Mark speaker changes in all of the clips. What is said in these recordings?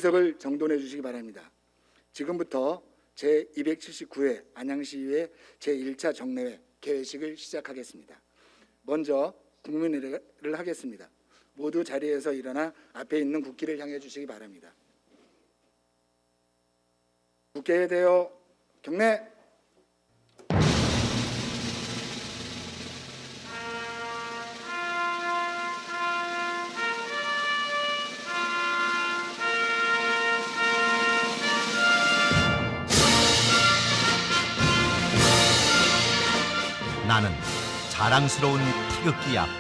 Speaker 1: 의석을 정돈해 주시기 바랍니다. 지금부터 제279회 안양시의회 제1차 정례회 개회식을 시작하겠습니다. 먼저 국민의례를 하겠습니다. 모두 자리에서 일어나 앞에 있는 국기를 향해 주시기 바랍니다. 국회에 대여 경례.
Speaker 2: 나는 자랑스러운 태극기 앞에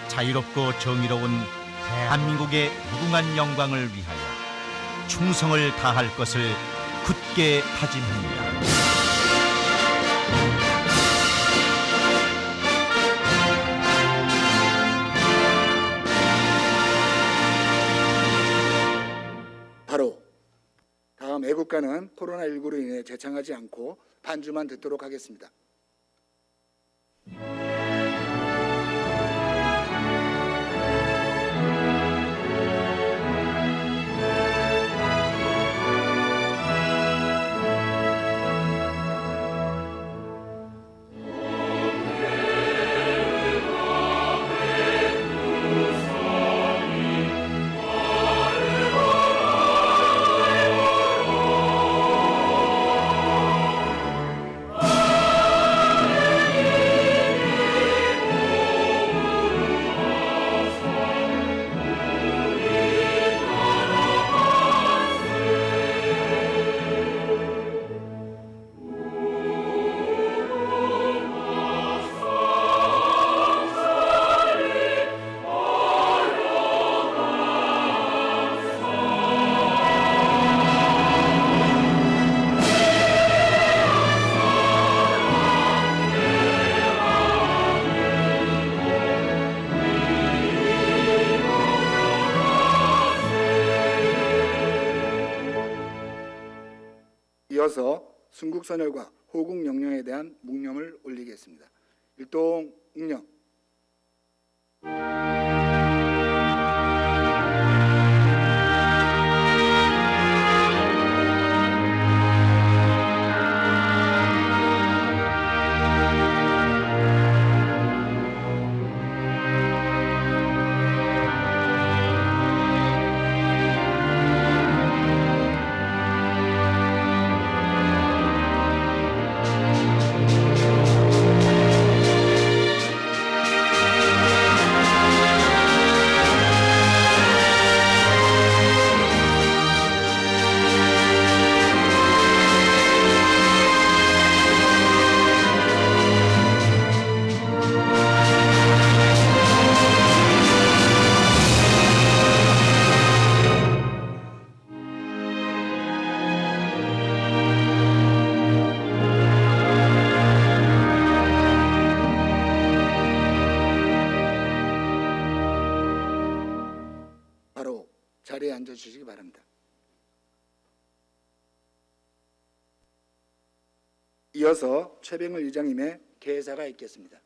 Speaker 2: 자유롭고 정의로운 대한민국의 무궁한 영광을 위하여 충성을 다할 것을 굳게 다짐합니다.
Speaker 1: 바로 다음 애국가는 코로나19로 인해 재창하지 않고 반주만 듣도록 하겠습니다. 이어서 순국선열과 호국영령에 대한 묵념을 올리겠습니다. 일동 묵념. 바로 자리에 앉아주시기 바랍니다. 이어서 최병을 의장님의 개사가 있겠습니다.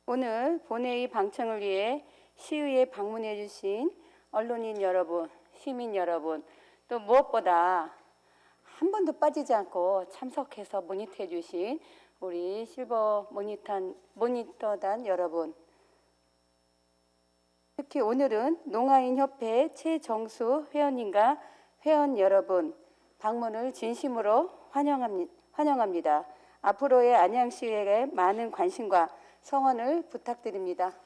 Speaker 3: 오늘 본회의 방청을 위해 시의회에 방문해 주신 언론인 여러분, 시민 여러분, 또 무엇보다 한 번도 빠지지 않고 참석해서 모니터해 주신 우리 실버 모니터단 여러분, 특히 오늘은 농아인협회 최정수 회원님과 회원 여러분 방문을 진심으로 환영합니다. 앞으로의 안양시의회에 많은 관심과 성원을 부탁드립니다.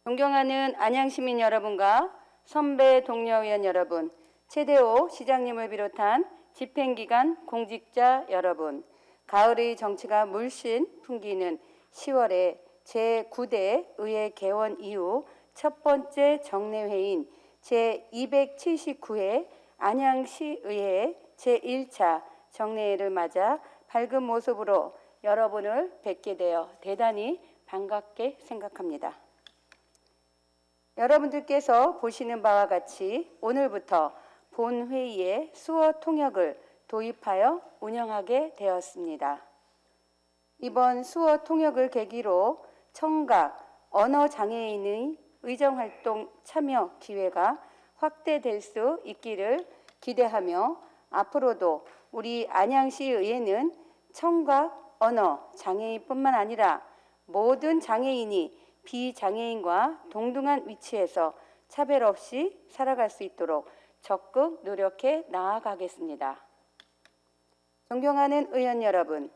Speaker 3: 존경하는 안양시민 여러분과 선배 동료 의원 여러분, 최대호 시장님을 비롯한 집행기관 공직자 여러분, 가을의 정치가 물씬 풍기는 10월에 제9대 의회 개원 이후 첫 번째 정례회인 제279회 안양시의회 제1차 정례회를 맞아 밝은 모습으로 여러분을 뵙게 되어 대단히 반갑게 생각합니다. 여러분들께서 보시는 바와 같이 오늘부터 본회의에 수어 통역을 도입하여 운영하게 되었습니다. 이번 수어 통역을 계기로 청각, 언어장애인의 의정활동 참여 기회가 확대될 수 있기를 기대하며 앞으로도 우리 안양시의회는 청각, 언어 장애인뿐만 아니라 모든 장애인이 비장애인과 동등한 위치에서 차별 없이 살아갈 수 있도록 적극 노력해 나아가겠습니다. 존경하는 의원 여러분,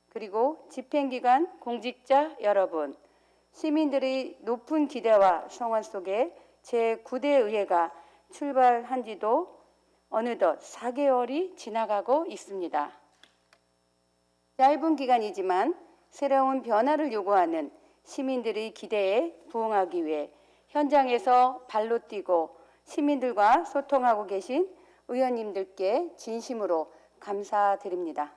Speaker 3: 그리고 집행기관 공직자 여러분, 시민들의 높은 기대와 성원 속에 제9대 의회가 출발한 지도 어느덧 4개월이 지나가고 있습니다. 짧은 기간이지만 새로운 변화를 요구하는 시민들의 기대에 부응하기 위해 현장에서 발로 뛰고 시민들과 소통하고 계신 의원님들께 진심으로 감사드립니다.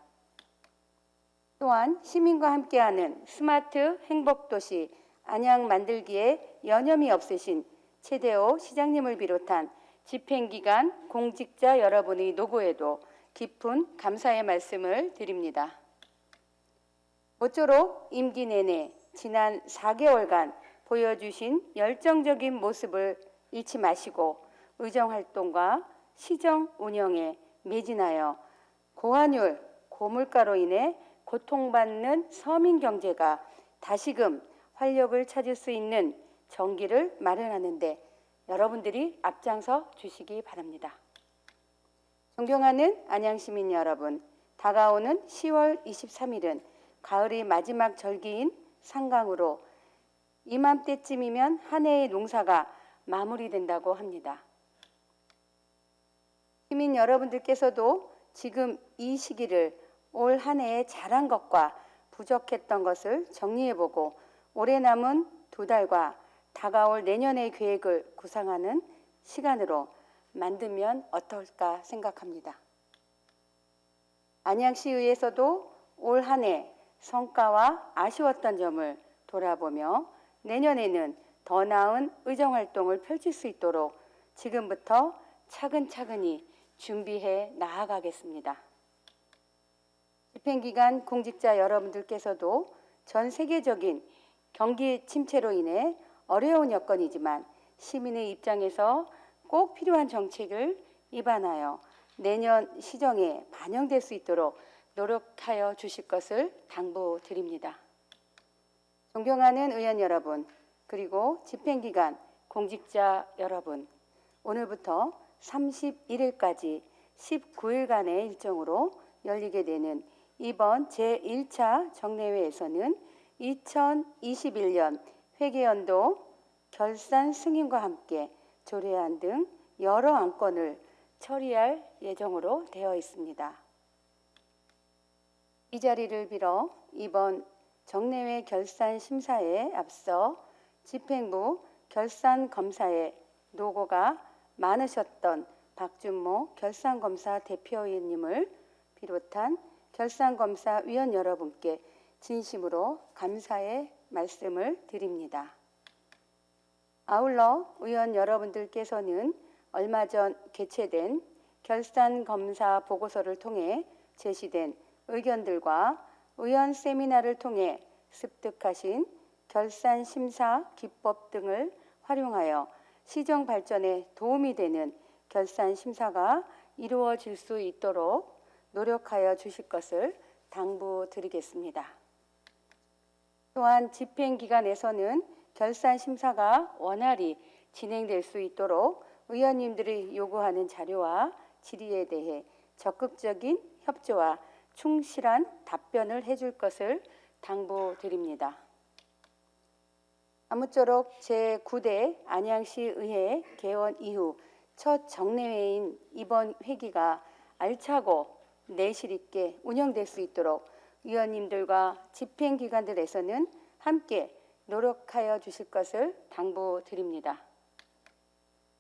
Speaker 3: 또한 시민과 함께하는 스마트 행복도시 안양 만들기에 여념이 없으신 최대호 시장님을 비롯한 집행기관 공직자 여러분의 노고에도 깊은 감사의 말씀을 드립니다. 모쪼록 임기 내내 지난 4개월간 보여주신 열정적인 모습을 잃지 마시고 의정활동과 시정 운영에 매진하여 고환율, 고물가로 인해 고통받는 서민 경제가 다시금 활력을 찾을 수 있는 전기를 마련하는 데 여러분들이 앞장서 주시기 바랍니다. 존경하는 안양시민 여러분, 다가오는 10월 23일은 가을의 마지막 절기인 상강으로 이맘때쯤이면 한 해의 농사가 마무리된다고 합니다. 시민 여러분들께서도 지금 이 시기를 올 한 해에 잘한 것과 부족했던 것을 정리해보고 올해 남은 2달과 다가올 내년의 계획을 구상하는 시간으로 만들면 어떨까 생각합니다. 안양시의회에서도 올 한 해 성과와 아쉬웠던 점을 돌아보며 내년에는 더 나은 의정활동을 펼칠 수 있도록 지금부터 차근차근히 준비해 나아가겠습니다. 집행기관 공직자 여러분들께서도 전 세계적인 경기 침체로 인해 어려운 여건이지만 시민의 입장에서 꼭 필요한 정책을 입안하여 내년 시정에 반영될 수 있도록 노력하여 주실 것을 당부드립니다. 존경하는 의원 여러분, 그리고 집행기관 공직자 여러분, 오늘부터 31일까지 19일간의 일정으로 열리게 되는 이번 제1차 정례회에서는 2021년 회계연도 결산 승인과 함께 조례안 등 여러 안건을 처리할 예정으로 되어 있습니다. 이 자리를 빌어 이번 정례회 결산 심사에 앞서 집행부 결산검사에 노고가 많으셨던 박준모 결산검사 대표위원님을 비롯한 결산검사위원 여러분께 진심으로 감사의 말씀을 드립니다. 아울러 의원 여러분들께서는 얼마 전 개최된 결산검사 보고서를 통해 제시된 의견들과 의원 세미나를 통해 습득하신 결산심사 기법 등을 활용하여 시정 발전에 도움이 되는 결산심사가 이루어질 수 있도록 노력하여 주실 것을 당부드리겠습니다. 또한 집행기관에서는 결산심사가 원활히 진행될 수 있도록 의원님들이 요구하는 자료와 질의에 대해 적극적인 협조와 충실한 답변을 해줄 것을 당부드립니다. 아무쪼록 제9대 안양시의회 개원 이후 첫 정례회인 이번 회기가 알차고 내실 있게 운영될 수 있도록 위원님들과 집행기관들에서는 함께 노력하여 주실 것을 당부드립니다.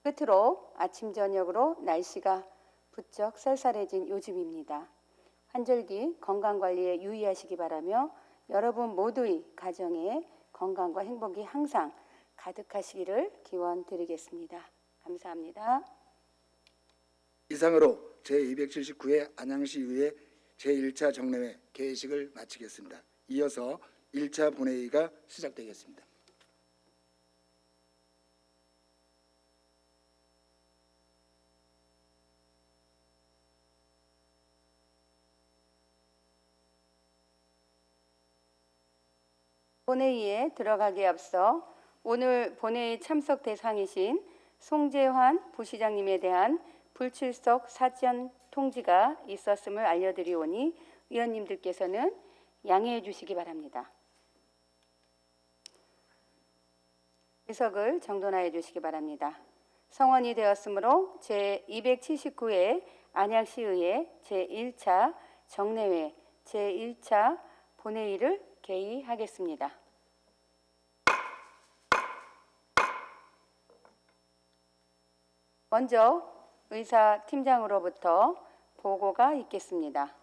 Speaker 3: 끝으로 아침 저녁으로 날씨가 부쩍 쌀쌀해진 요즘입니다. 환절기 건강관리에 유의하시기 바라며 여러분 모두의 가정에 건강과 행복이 항상 가득하시기를 기원드리겠습니다. 감사합니다.
Speaker 1: 이상으로 제279회 안양시의회 제1차 정례회 개회식을 마치겠습니다. 이어서 1차 본회의가 시작되겠습니다.
Speaker 3: 본회의에 들어가기에 앞서 오늘 본회의 참석 대상이신 송재환 부시장님에 대한 불출석 사전 통지가 있었음을 알려드리오니 위원님들께서는 양해해 주시기 바랍니다. 의석을 정돈하여 주시기 바랍니다. 성원이 되었으므로 제279회 안양시의회 제1차 정례회 제1차 본회의를 개의하겠습니다. 먼저 의사팀장으로부터 보고가 있겠습니다.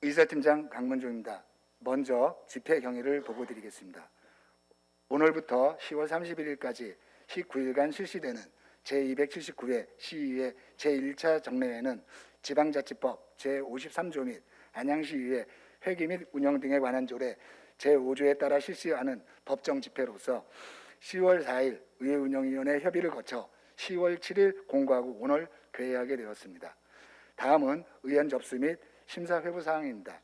Speaker 1: 의사팀장 강문조입니다. 먼저 집회 경위를 보고드리겠습니다. 오늘부터 10월 31일까지 19일간 실시되는 제279회 시의회 제1차 정례회는 지방자치법 제53조 및 안양시의회 회기 및 운영 등에 관한 조례 제5조에 따라 실시하는 법정 집회로서 10월 4일 의회운영위원회 협의를 거쳐 10월 7일 공고하고 오늘 개회하게 되었습니다. 다음은 의원 접수 및 심사 회부 사항입니다.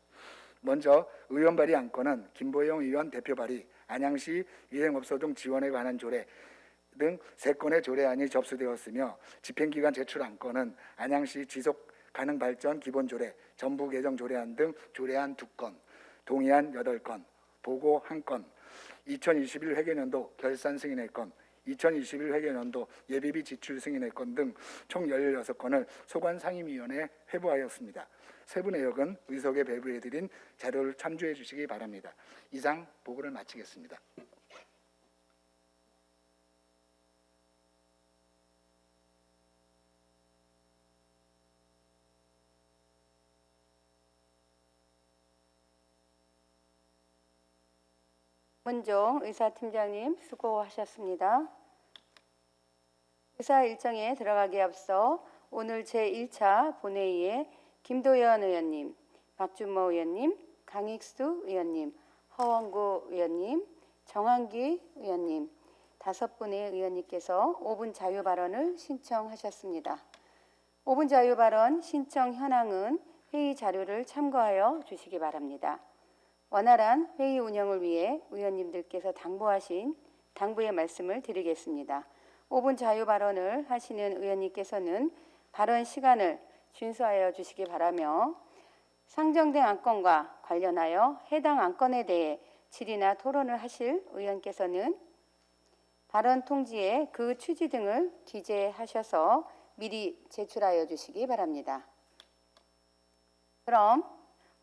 Speaker 1: 먼저 의원 발의 안건은 김보영 의원 대표 발의, 안양시 유행업소 등 지원에 관한 조례 등 3건의 조례안이 접수되었으며 집행기관 제출 안건은 안양시 지속가능발전 기본조례, 전부 개정 조례안 등 조례안 2건, 동의안 8건, 보고 1건, 2021 회계년도 결산 승인의 건, 2021 회계년도 예비비 지출 승인의 건 등 총 16건을 소관상임위원회에 회부하였습니다. 세부 내역은 의석에 배부해드린 자료를 참조해 주시기 바랍니다. 이상 보고를 마치겠습니다.
Speaker 3: 문종 의사팀장님 수고하셨습니다. 의사 일정에 들어가기에 앞서 오늘 제1차 본회의에 김도연 의원님, 박준모 의원님, 강익수 의원님, 허원구 의원님, 정한기 의원님 5분의 의원님께서 5분 자유 발언을 신청하셨습니다. 5분 자유 발언 신청 현황은 회의 자료를 참고하여 주시기 바랍니다. 원활한 회의 운영을 위해 의원님들께서 당부하신 당부의 말씀을 드리겠습니다. 5분 자유 발언을 하시는 의원님께서는 발언 시간을 준수하여 주시기 바라며 상정된 안건과 관련하여 해당 안건에 대해 질의나 토론을 하실 의원께서는 발언 통지에 그 취지 등을 기재하셔서 미리 제출하여 주시기 바랍니다. 그럼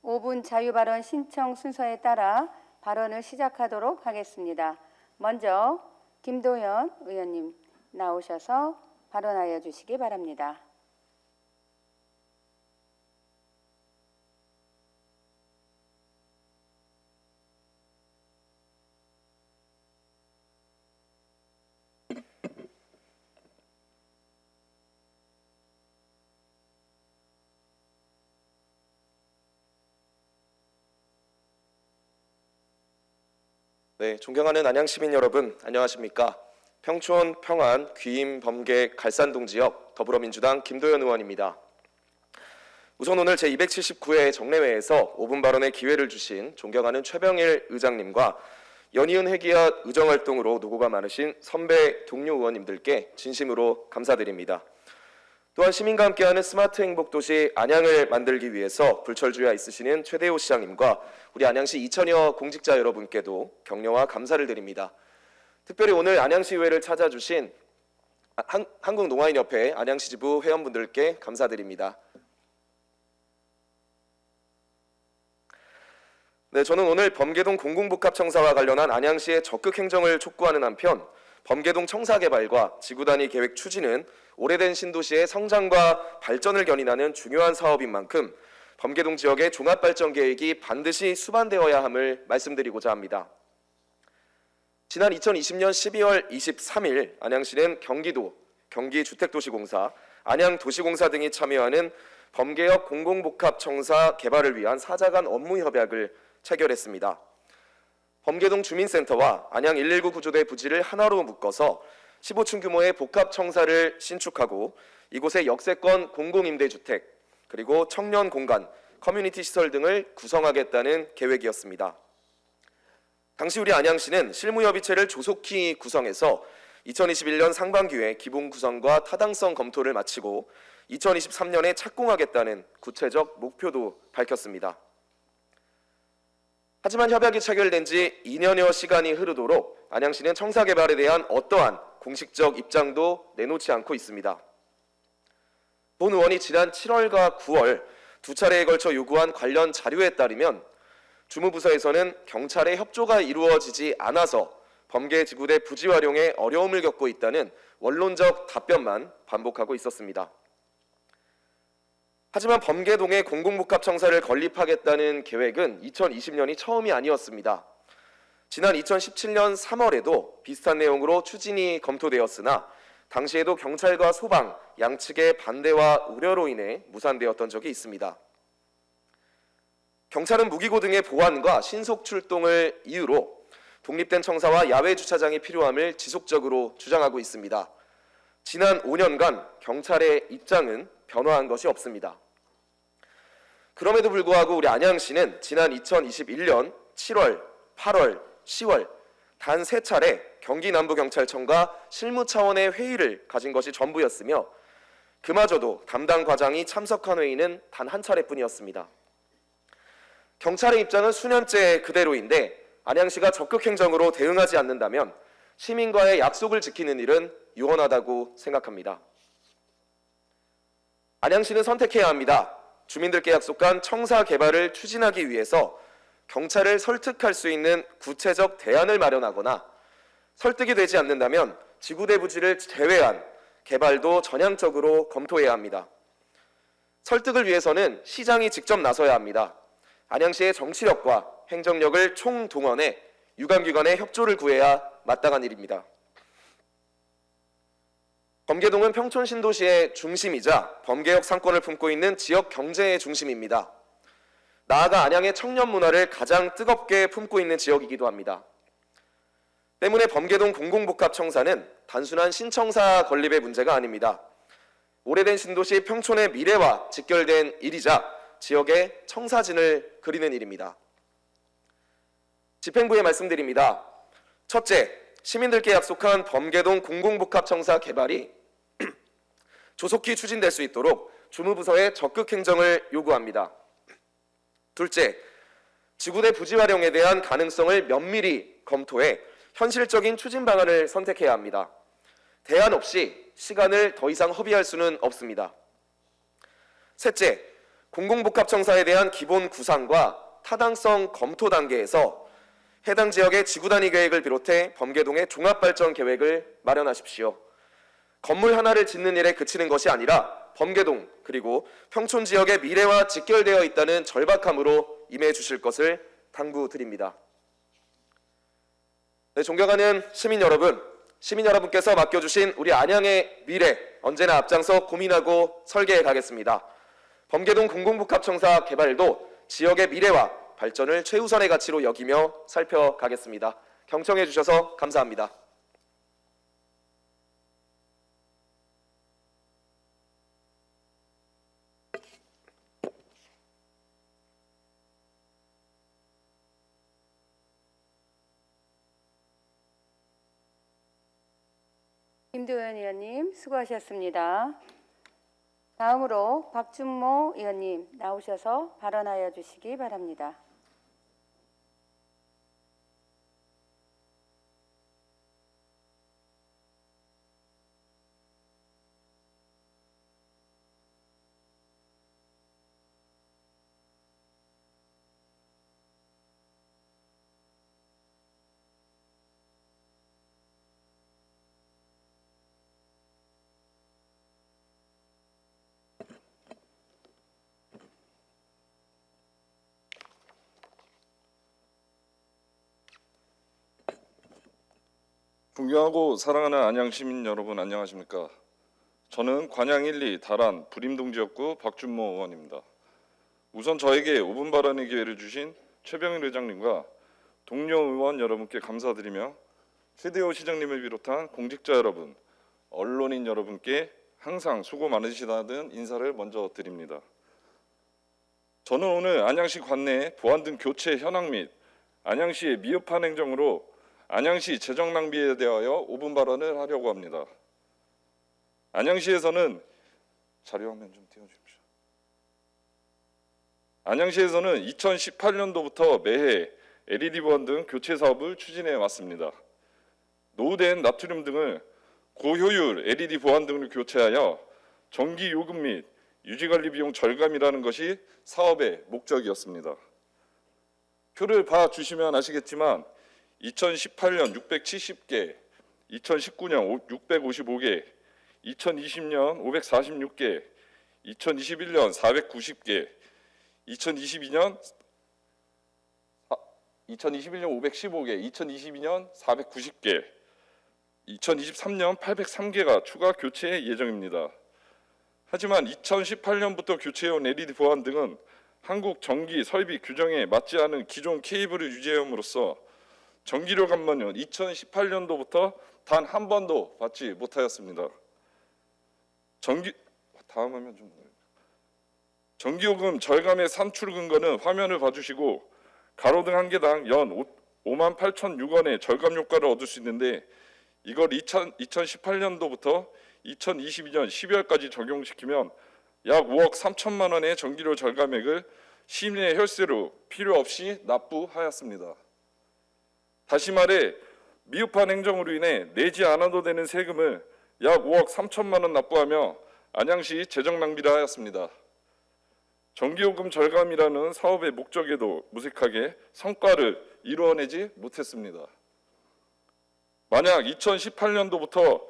Speaker 3: 5분 자유 발언 신청 순서에 따라 발언을 시작하도록 하겠습니다. 먼저 김도연 의원님 나오셔서 발언하여 주시기 바랍니다.
Speaker 4: 네, 존경하는 안양시민 여러분, 안녕하십니까? 평촌, 평안, 귀임, 범계, 갈산동 지역 더불어민주당 김도연 의원입니다. 우선 오늘 제279회 정례회에서 5분 발언의 기회를 주신 존경하는 최병일 의장님과 연이은 회기와 의정활동으로 노고가 많으신 선배 동료 의원님들께 진심으로 감사드립니다. 또한 시민과 함께하는 스마트 행복도시 안양을 만들기 위해서 불철주야 있으시는 최대호 시장님과 우리 안양시 2천여 공직자 여러분께도 격려와 감사를 드립니다. 특별히 오늘 안양시의회를 찾아주신 한국농아인협회 안양시 지부 회원분들께 감사드립니다. 네, 저는 오늘 범계동 공공복합청사와 관련한 안양시의 적극 행정을 촉구하는 한편 범계동 청사 개발과 지구단위 계획 추진은 오래된 신도시의 성장과 발전을 견인하는 중요한 사업인 만큼 범계동 지역의 종합발전 계획이 반드시 수반되어야 함을 말씀드리고자 합니다. 지난 2020년 12월 23일 안양시는 경기도, 경기주택도시공사, 안양도시공사 등이 참여하는 범계역 공공복합청사 개발을 위한 4자 간 업무협약을 체결했습니다. 범계동 주민센터와 안양 119 구조대 부지를 하나로 묶어서 15층 규모의 복합청사를 신축하고 이곳에 역세권 공공임대주택, 그리고 청년 공간, 커뮤니티 시설 등을 구성하겠다는 계획이었습니다. 당시 우리 안양시는 실무협의체를 조속히 구성해서 2021년 상반기에 기본 구성과 타당성 검토를 마치고 2023년에 착공하겠다는 구체적 목표도 밝혔습니다. 하지만 협약이 체결된 지 2년여 시간이 흐르도록 안양시는 청사 개발에 대한 어떠한 공식적 입장도 내놓지 않고 있습니다. 본 의원이 지난 7월과 9월 두 차례에 걸쳐 요구한 관련 자료에 따르면 주무부서에서는 경찰의 협조가 이루어지지 않아서 범계지구대 부지 활용에 어려움을 겪고 있다는 원론적 답변만 반복하고 있었습니다. 하지만 범계동에 공공복합청사를 건립하겠다는 계획은 2020년이 처음이 아니었습니다. 지난 2017년 3월에도 비슷한 내용으로 추진이 검토되었으나 당시에도 경찰과 소방, 양측의 반대와 우려로 인해 무산되었던 적이 있습니다. 경찰은 무기고 등의 보안과 신속 출동을 이유로 독립된 청사와 야외 주차장이 필요함을 지속적으로 주장하고 있습니다. 지난 5년간 경찰의 입장은 변화한 것이 없습니다. 그럼에도 불구하고 우리 안양시는 지난 2021년 7월, 8월, 10월 단 3차례 경기남부경찰청과 실무 차원의 회의를 가진 것이 전부였으며 그마저도 담당 과장이 참석한 회의는 단 한 차례뿐이었습니다. 경찰의 입장은 수년째 그대로인데 안양시가 적극 행정으로 대응하지 않는다면 시민과의 약속을 지키는 일은 유언하다고 생각합니다. 안양시는 선택해야 합니다. 주민들께 약속한 청사 개발을 추진하기 위해서 경찰을 설득할 수 있는 구체적 대안을 마련하거나 설득이 되지 않는다면 지구대 부지를 제외한 개발도 전향적으로 검토해야 합니다. 설득을 위해서는 시장이 직접 나서야 합니다. 안양시의 정치력과 행정력을 총동원해 유관기관의 협조를 구해야 마땅한 일입니다. 범계동은 평촌 신도시의 중심이자 범계역 상권을 품고 있는 지역 경제의 중심입니다. 나아가 안양의 청년 문화를 가장 뜨겁게 품고 있는 지역이기도 합니다. 때문에 범계동 공공복합청사는 단순한 신청사 건립의 문제가 아닙니다. 오래된 신도시 평촌의 미래와 직결된 일이자 지역의 청사진을 그리는 일입니다. 집행부에 말씀드립니다. 첫째, 시민들께 약속한 범계동 공공복합청사 개발이 조속히 추진될 수 있도록 주무부서에 적극 행정을 요구합니다. 둘째, 지구대 부지 활용에 대한 가능성을 면밀히 검토해 현실적인 추진 방안을 선택해야 합니다. 대안 없이 시간을 더 이상 허비할 수는 없습니다. 셋째, 공공복합청사에 대한 기본 구상과 타당성 검토 단계에서 해당 지역의 지구단위 계획을 비롯해 범계동의 종합발전 계획을 마련하십시오. 건물 하나를 짓는 일에 그치는 것이 아니라 범계동 그리고 평촌 지역의 미래와 직결되어 있다는 절박함으로 임해 주실 것을 당부드립니다. 네, 존경하는 시민 여러분, 시민 여러분께서 맡겨주신 우리 안양의 미래 언제나 앞장서 고민하고 설계해 가겠습니다. 범계동 공공복합청사 개발도 지역의 미래와 발전을 최우선의 가치로 여기며 살펴가겠습니다. 경청해 주셔서 감사합니다.
Speaker 3: 김도연 의원님 수고하셨습니다. 다음으로 박준모 의원님 나오셔서 발언하여 주시기 바랍니다.
Speaker 5: 존경하고 사랑하는 안양 시민 여러분 안녕하십니까? 저는 관양 1, 2 다란 부림동지역구 박준모 의원입니다. 우선 저에게 5분 발언의 기회를 주신 최병일 회장님과 동료 의원 여러분께 감사드리며 최대호 시장님을 비롯한 공직자 여러분, 언론인 여러분께 항상 수고 많으시다는 인사를 먼저 드립니다. 저는 오늘 안양시 관내 보안 등 교체 현황 및 안양시의 미흡한 행정으로 안양시 재정 낭비에 대하여 5분 발언을 하려고 합니다. 안양시에서는 자료 화면 좀 띄워주십시오. 안양시에서는 2018년도부터 매해 LED 보안 등 교체 사업을 추진해 왔습니다. 노후된 나트륨 등을 고효율 LED 보안 등으로 교체하여 전기 요금 및 유지관리 비용 절감이라는 것이 사업의 목적이었습니다. 표를 봐주시면 아시겠지만 2018년 670개, 2019년 655개, 2020년 546개, 2021년 490개, 2021년 515개, 2022년 490개, 2023년 803개가 추가 교체 예정입니다. 하지만 2018년부터 교체해온 LED 보안 등은 한국 전기 설비 규정에 맞지 않은 기존 케이블을 유지함으로써 전기료 감면은 2018년도부터 단 한 번도 받지 못하였습니다. 전기요금 절감의 산출 근거는 화면을 봐주시고 가로등 한 개당 연 58,006원의 절감 효과를 얻을 수 있는데 이걸 2018년도부터 2022년 12월까지 적용시키면 약 5억 3천만 원의 전기료 절감액을 시민의 혈세로 필요 없이 납부하였습니다. 다시 말해 미흡한 행정으로 인해 내지 않아도 되는 세금을 약 5억 3천만 원 납부하며 안양시 재정 낭비를 하였습니다. 전기요금 절감이라는 사업의 목적에도 무색하게 성과를 이루어내지 못했습니다. 만약 2018년도부터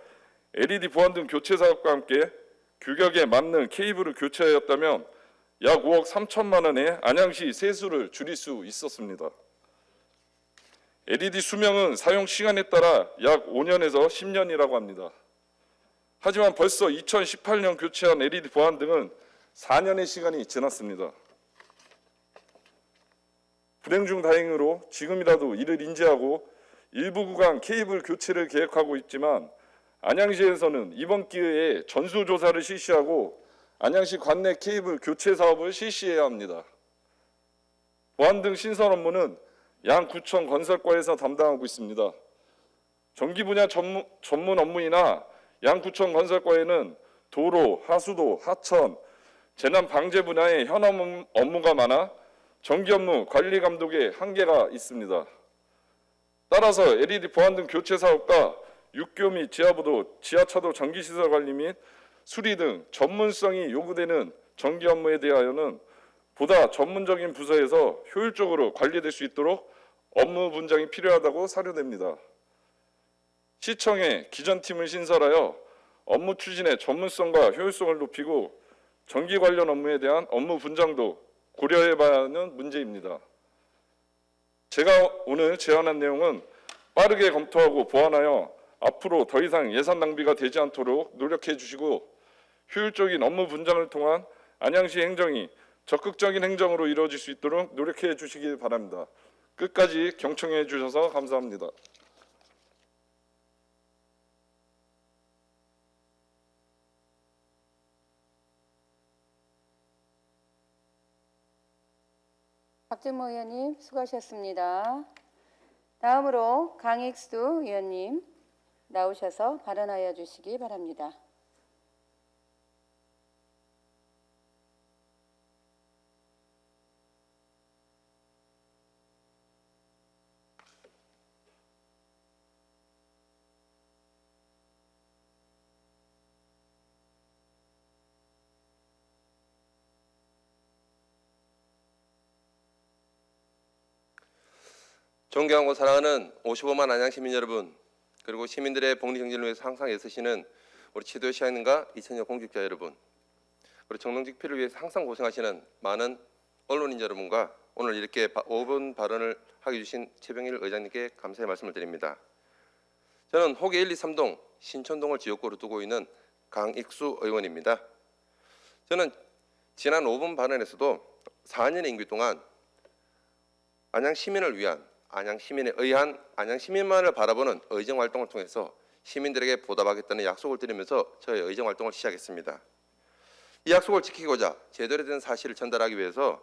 Speaker 5: LED 보안 등 교체 사업과 함께 규격에 맞는 케이블을 교체하였다면 약 5억 3천만 원의 안양시 세수를 줄일 수 있었습니다. LED 수명은 사용 시간에 따라 약 5년에서 10년이라고 합니다. 하지만 벌써 2018년 교체한 LED 보안 등은 4년의 시간이 지났습니다. 불행 중 다행으로 지금이라도 이를 인지하고 일부 구간 케이블 교체를 계획하고 있지만 안양시에서는 이번 기회에 전수조사를 실시하고 안양시 관내 케이블 교체 사업을 실시해야 합니다. 보안 등 신설 업무는 양구청 건설과에서 담당하고 있습니다. 전기 분야 전문 업무이나 양구청 건설과에는 도로, 하수도, 하천, 재난 방제 분야의 현업 업무가 많아 전기 업무 관리 감독에 한계가 있습니다. 따라서 LED 보안 등 교체 사업과 육교 및 지하보도, 지하차도 전기시설 관리 및 수리 등 전문성이 요구되는 전기 업무에 대하여는 보다 전문적인 부서에서 효율적으로 관리될 수 있도록 업무 분장이 필요하다고 사료됩니다. 시청에 기존팀을 신설하여 업무 추진의 전문성과 효율성을 높이고 전기 관련 업무에 대한 업무 분장도 고려해봐야 하는 문제입니다. 제가 오늘 제안한 내용은 빠르게 검토하고 보완하여 앞으로 더 이상 예산 낭비가 되지 않도록 노력해 주시고 효율적인 업무 분장을 통한 안양시 행정이 적극적인 행정으로 이루어질 수 있도록 노력해 주시기 바랍니다. 끝까지 경청해 주셔서 감사합니다.
Speaker 3: 박준모 의원님 수고하셨습니다. 다음으로 강익수 의원님 나오셔서 발언하여 주시기 바랍니다.
Speaker 6: 존경하고 사랑하는 55만 안양 시민 여러분, 그리고 시민들의 복리 정진을 위해서 항상 애쓰시는 우리 지도 시장님과 이천여 공직자 여러분, 그리고 정릉직필을 위해서 항상 고생하시는 많은 언론인 여러분과 오늘 이렇게 5분 발언을 하게 주신 최병일 의장님께 감사의 말씀을 드립니다. 저는 호계 1, 2, 3동 신촌동을 지역구로 두고 있는 강익수 의원입니다. 저는 지난 5분 발언에서도 4년의 임기 동안 안양 시민을 위한, 안양 시민에 의한, 안양 시민만을 바라보는 의정 활동을 통해서 시민들에게 보답하겠다는 약속을 드리면서 저의 의정 활동을 시작했습니다. 이 약속을 지키고자 제대로 된 사실을 전달하기 위해서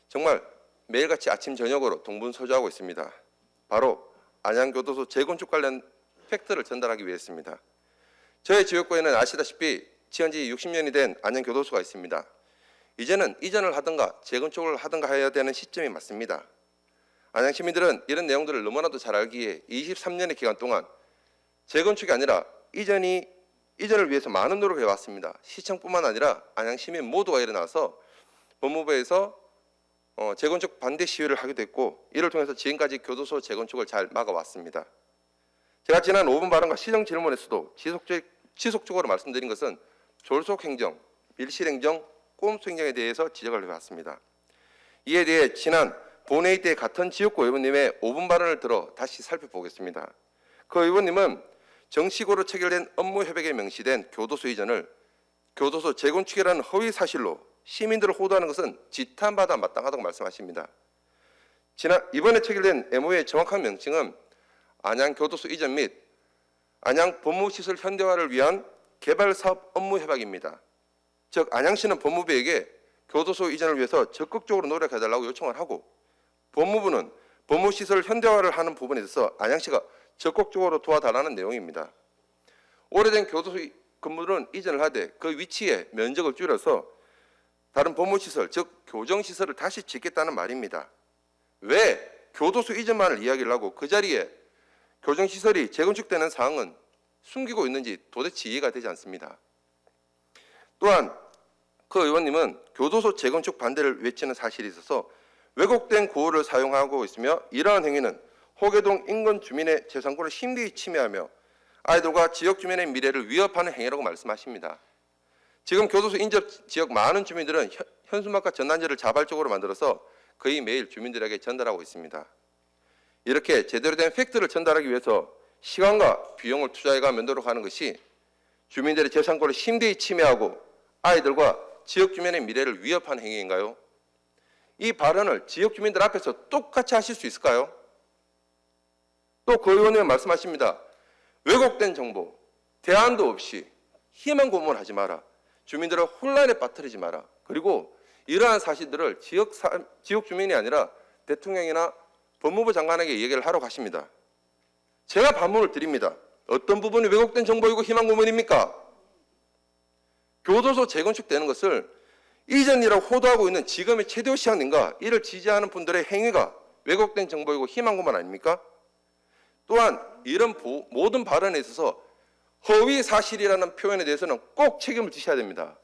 Speaker 6: 정말 매일같이 아침 저녁으로 동분서주하고 있습니다. 바로 안양교도소 재건축 관련 팩트를 전달하기 위해서입니다. 저의 지역구에는 아시다시피 지은 지 60년이 된 안양교도소가 있습니다. 이제는 이전을 하든가 재건축을 하든가 해야 되는 시점이 맞습니다. 안양 시민들은 이런 내용들을 너무나도 잘 알기에 23년의 기간 동안 재건축이 아니라 이전을 위해서 많은 노력을 해왔습니다. 시청뿐만 아니라 안양 시민 모두가 일어나서 법무부에서 재건축 반대 시위를 하기도 했고, 이를 통해서 지금까지 교도소 재건축을 잘 막아왔습니다. 제가 지난 5분 발언과 시정 질문에서도 지속적으로 말씀드린 것은 졸속행정, 밀실행정, 꼼수행정에 대해서 지적을 해왔습니다. 이에 대해 지난 본회의 때 같은 지역구 의원님의 5분 발언을 들어 다시 살펴보겠습니다. 그 의원님은 정식으로 체결된 업무 협약에 명시된 교도소 이전을 교도소 재건축이라는 허위 사실로 시민들을 호도하는 것은 지탄받아 마땅하다고 말씀하십니다. 이번에 체결된 MOU의 정확한 명칭은 안양교도소 이전 및 안양 법무시설 현대화를 위한 개발사업 업무 협약입니다. 즉 안양시는 법무부에게 교도소 이전을 위해서 적극적으로 노력해달라고 요청을 하고, 법무부는 법무시설 현대화를 하는 부분에 있어서 안양시가 적극적으로 도와달라는 내용입니다. 오래된 교도소 건물은 이전을 하되 그 위치에 면적을 줄여서 다른 법무시설, 즉 교정시설을 다시 짓겠다는 말입니다. 왜 교도소 이전만을 이야기를 하고 그 자리에 교정시설이 재건축되는 사항은 숨기고 있는지 도대체 이해가 되지 않습니다. 또한 그 의원님은 교도소 재건축 반대를 외치는 사실이 있어서 왜곡된 구호를 사용하고 있으며, 이러한 행위는 호계동 인근 주민의 재산권을 심대히 침해하며 아이들과 지역 주민의 미래를 위협하는 행위라고 말씀하십니다. 지금 교도소 인접 지역 많은 주민들은 현수막과 전단지를 자발적으로 만들어서 거의 매일 주민들에게 전달하고 있습니다. 이렇게 제대로 된 팩트를 전달하기 위해서 시간과 비용을 투자해가 면도록 하는 것이 주민들의 재산권을 심대히 침해하고 아이들과 지역 주민의 미래를 위협하는 행위인가요? 이 발언을 지역 주민들 앞에서 똑같이 하실 수 있을까요? 또 그 의원님은 말씀하십니다. 왜곡된 정보, 대안도 없이 희망 고문하지 마라. 주민들을 혼란에 빠뜨리지 마라. 그리고 이러한 사실들을 지역 주민이 아니라 대통령이나 법무부 장관에게 얘기를 하러 가십니다. 제가 반문을 드립니다. 어떤 부분이 왜곡된 정보이고 희망 고문입니까? 교도소 재건축되는 것을 이전이라고 호도하고 있는 지금의 최대호 시장님과 이를 지지하는 분들의 행위가 왜곡된 정보이고 희망 고문 아닙니까? 또한 이런 모든 발언에 있어서 허위 사실이라는 표현에 대해서는 꼭 책임을 지셔야 됩니다.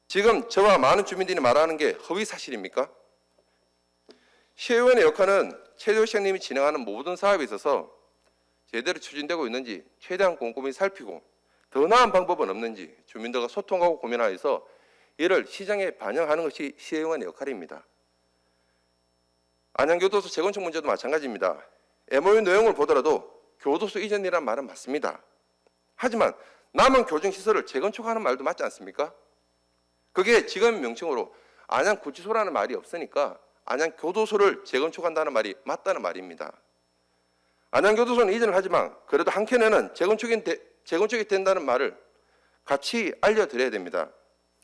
Speaker 6: 지금 저와 많은 주민들이 말하는 게 허위 사실입니까? 시의원의 역할은 최대호 시장님이 진행하는 모든 사업에 있어서 제대로 추진되고 있는지 최대한 꼼꼼히 살피고 더 나은 방법은 없는지 주민들과 소통하고 고민하여서 이를 시장에 반영하는 것이 시의원의 역할입니다. 안양교도소 재건축 문제도 마찬가지입니다. MOU 내용을 보더라도 교도소 이전이란 말은 맞습니다. 하지만 남은 교정시설을 재건축하는 말도 맞지 않습니까? 그게 지금 명칭으로 안양구치소라는 말이 없으니까 안양교도소를 재건축한다는 말이 맞다는 말입니다. 안양교도소는 이전을 하지만 그래도 한켠에는 재건축이 된다는 말을 같이 알려드려야 됩니다.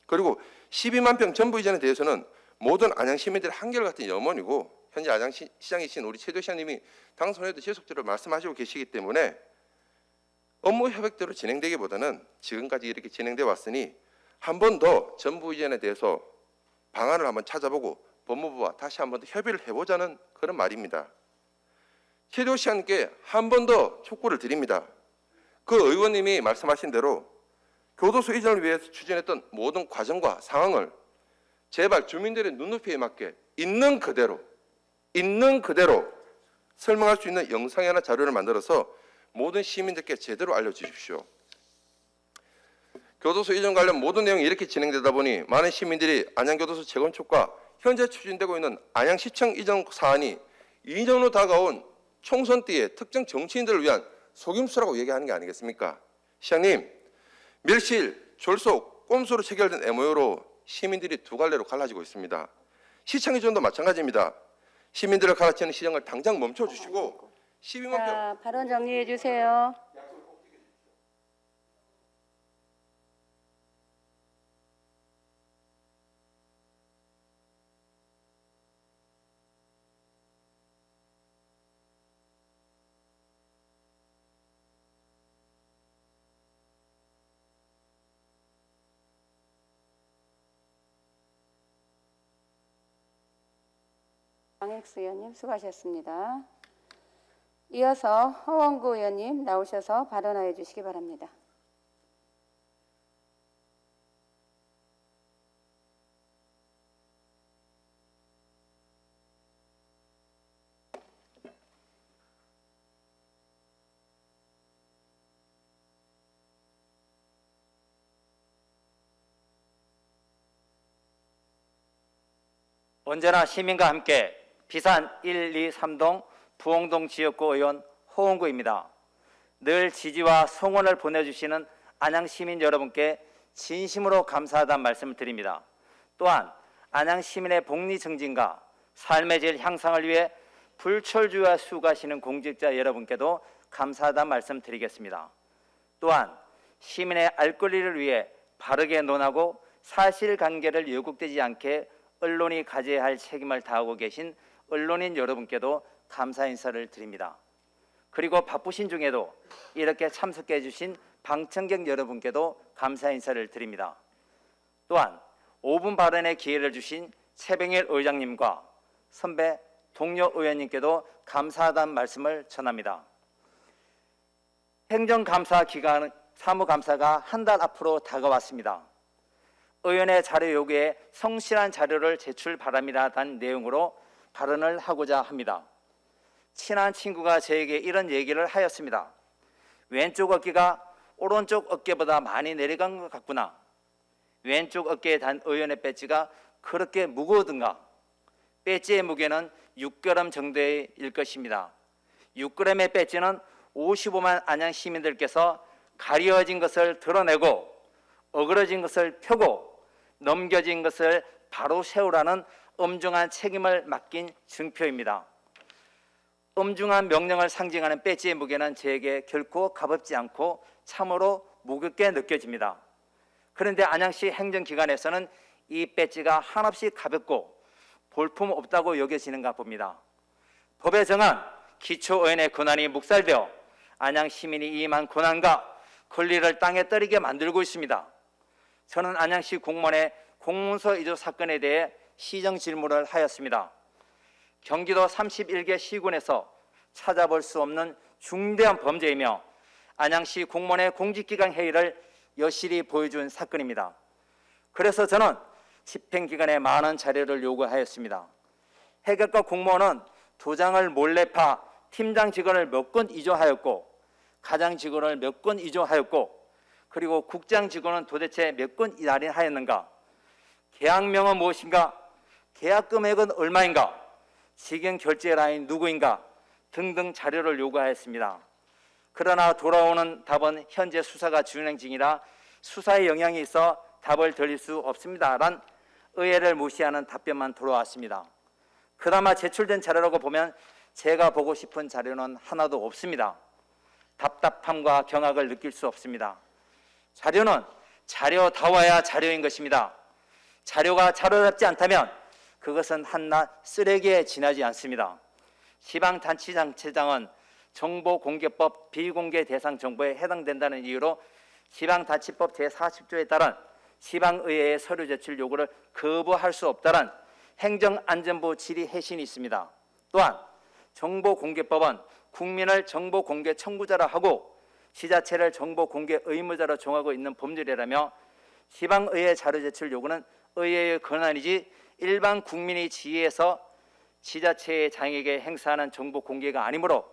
Speaker 6: 그리고 12만 평 전부 이전에 대해서는 모든 안양 시민들의 한결같은 염원이고, 현재 안양시장이신 우리 최대호 시장님이 당선에도 지속적으로 말씀하시고 계시기 때문에 업무 협약대로 진행되기보다는 지금까지 이렇게 진행되어 왔으니 한 번 더 전부 이전에 대해서 방안을 한번 찾아보고 법무부와 다시 한 번 더 협의를 해보자는 그런 말입니다. 최대호 시장님께 한 번 더 촉구를 드립니다. 그 의원님이 말씀하신 대로 교도소 이전을 위해서 추진했던 모든 과정과 상황을 제발 주민들의 눈높이에 맞게 있는 그대로 설명할 수 있는 영상이나 자료를 만들어서 모든 시민들께 제대로 알려주십시오. 교도소 이전 관련 모든 내용이 이렇게 진행되다 보니 많은 시민들이 안양교도소 재건축과 현재 추진되고 있는 안양시청 이전 사안이 2년 후 다가온 총선 때에 특정 정치인들을 위한 속임수라고 얘기하는 게 아니겠습니까? 시장님, 밀실, 졸속, 꼼수로 체결된 MOU로 시민들이 두 갈래로 갈라지고 있습니다. 시청의존도 마찬가지입니다. 시민들을 갈아치는 시정을 당장 멈춰주시고 12만 평
Speaker 3: 자, 발언 정리해 주세요. 강익수 의원님 수고하셨습니다. 이어서 허원구 의원님 나오셔서 발언하여 주시기 바랍니다.
Speaker 7: 언제나 시민과 함께 비산 1, 2, 3동 부엉동 지역구 의원 허원구입니다. 늘 지지와 성원을 보내주시는 안양 시민 여러분께 진심으로 감사하다는 말씀을 드립니다. 또한 안양 시민의 복리 증진과 삶의 질 향상을 위해 불철주야 수고하시는 공직자 여러분께도 감사하다는 말씀 드리겠습니다. 또한 시민의 알 권리를 위해 바르게 논하고 사실관계를 왜곡되지 않게 언론이 가져야 할 책임을 다하고 계신 언론인 여러분께도 감사 인사를 드립니다. 그리고 바쁘신 중에도 이렇게 참석해 주신 방청객 여러분께도 감사 인사를 드립니다. 또한 5분 발언의 기회를 주신 최병일 의장님과 선배 동료 의원님께도 감사하다는 말씀을 전합니다. 행정감사 기간 사무감사가 한 달 앞으로 다가왔습니다. 의원의 자료 요구에 성실한 자료를 제출 바랍니다라는 내용으로 발언을 하고자 합니다. 친한 친구가 저에게 이런 얘기를 하였습니다. 왼쪽 어깨가 오른쪽 어깨보다 많이 내려간 것 같구나. 왼쪽 어깨에 단 의원의 배지가 그렇게 무거우든가. 배지의 무게는 6g 정도일 것입니다. 6g의 배지는 55만 안양 시민들께서 가려진 것을 드러내고 어그러진 것을 펴고 넘겨진 것을 바로 세우라는 엄중한 책임을 맡긴 증표입니다. 엄중한 명령을 상징하는 배지의 무게는 저에게 결코 가볍지 않고 참으로 무겁게 느껴집니다. 그런데 안양시 행정기관에서는 이 배지가 한없이 가볍고 볼품 없다고 여겨지는가 봅니다. 법에 정한 기초의원의 권한이 묵살되어 안양 시민이 임한 권한과 권리를 땅에 떨이게 만들고 있습니다. 저는 안양시 공무원의 공문서 위조 사건에 대해 시정 질문을 하였습니다. 경기도 31개 시군에서 찾아볼 수 없는 중대한 범죄이며 안양시 공무원의 공직기강 회의를 여실히 보여준 사건입니다. 그래서 저는 집행기관에 많은 자료를 요구하였습니다. 해결과 공무원은 도장을 몰래 파 팀장 직원을 몇 건 위조하였고 가장 직원을 몇 건 위조하였고 그리고 국장 직원은 도대체 몇 건 날인하였는가? 계약명은 무엇인가? 계약 금액은 얼마인가? 직영 결제 라인 누구인가? 등등 자료를 요구하였습니다. 그러나 돌아오는 답은 현재 수사가 진행 중이라 수사에 영향이 있어 답을 드릴 수 없습니다란 의회를 무시하는 답변만 돌아왔습니다. 그나마 제출된 자료라고 보면 제가 보고 싶은 자료는 하나도 없습니다. 답답함과 경악을 느낄 수 없습니다. 자료는 자료다워야 자료인 것입니다. 자료가 자료답지 않다면 그것은 한낱 쓰레기에 지나지 않습니다. 지방자치단체장은 정보공개법 비공개 대상 정보에 해당된다는 이유로 지방자치법 제40조에 따른 지방의회의 서류 제출 요구를 거부할 수 없다는 행정안전부 질의 해신이 있습니다. 또한 정보공개법은 국민을 정보공개 청구자로 하고 지자체를 정보공개 의무자로 정하고 있는 법률이라며 지방의회 자료 제출 요구는 의회의 권한이지 일반 국민이 지휘해서 지자체의 장에게 행사하는 정보공개가 아니므로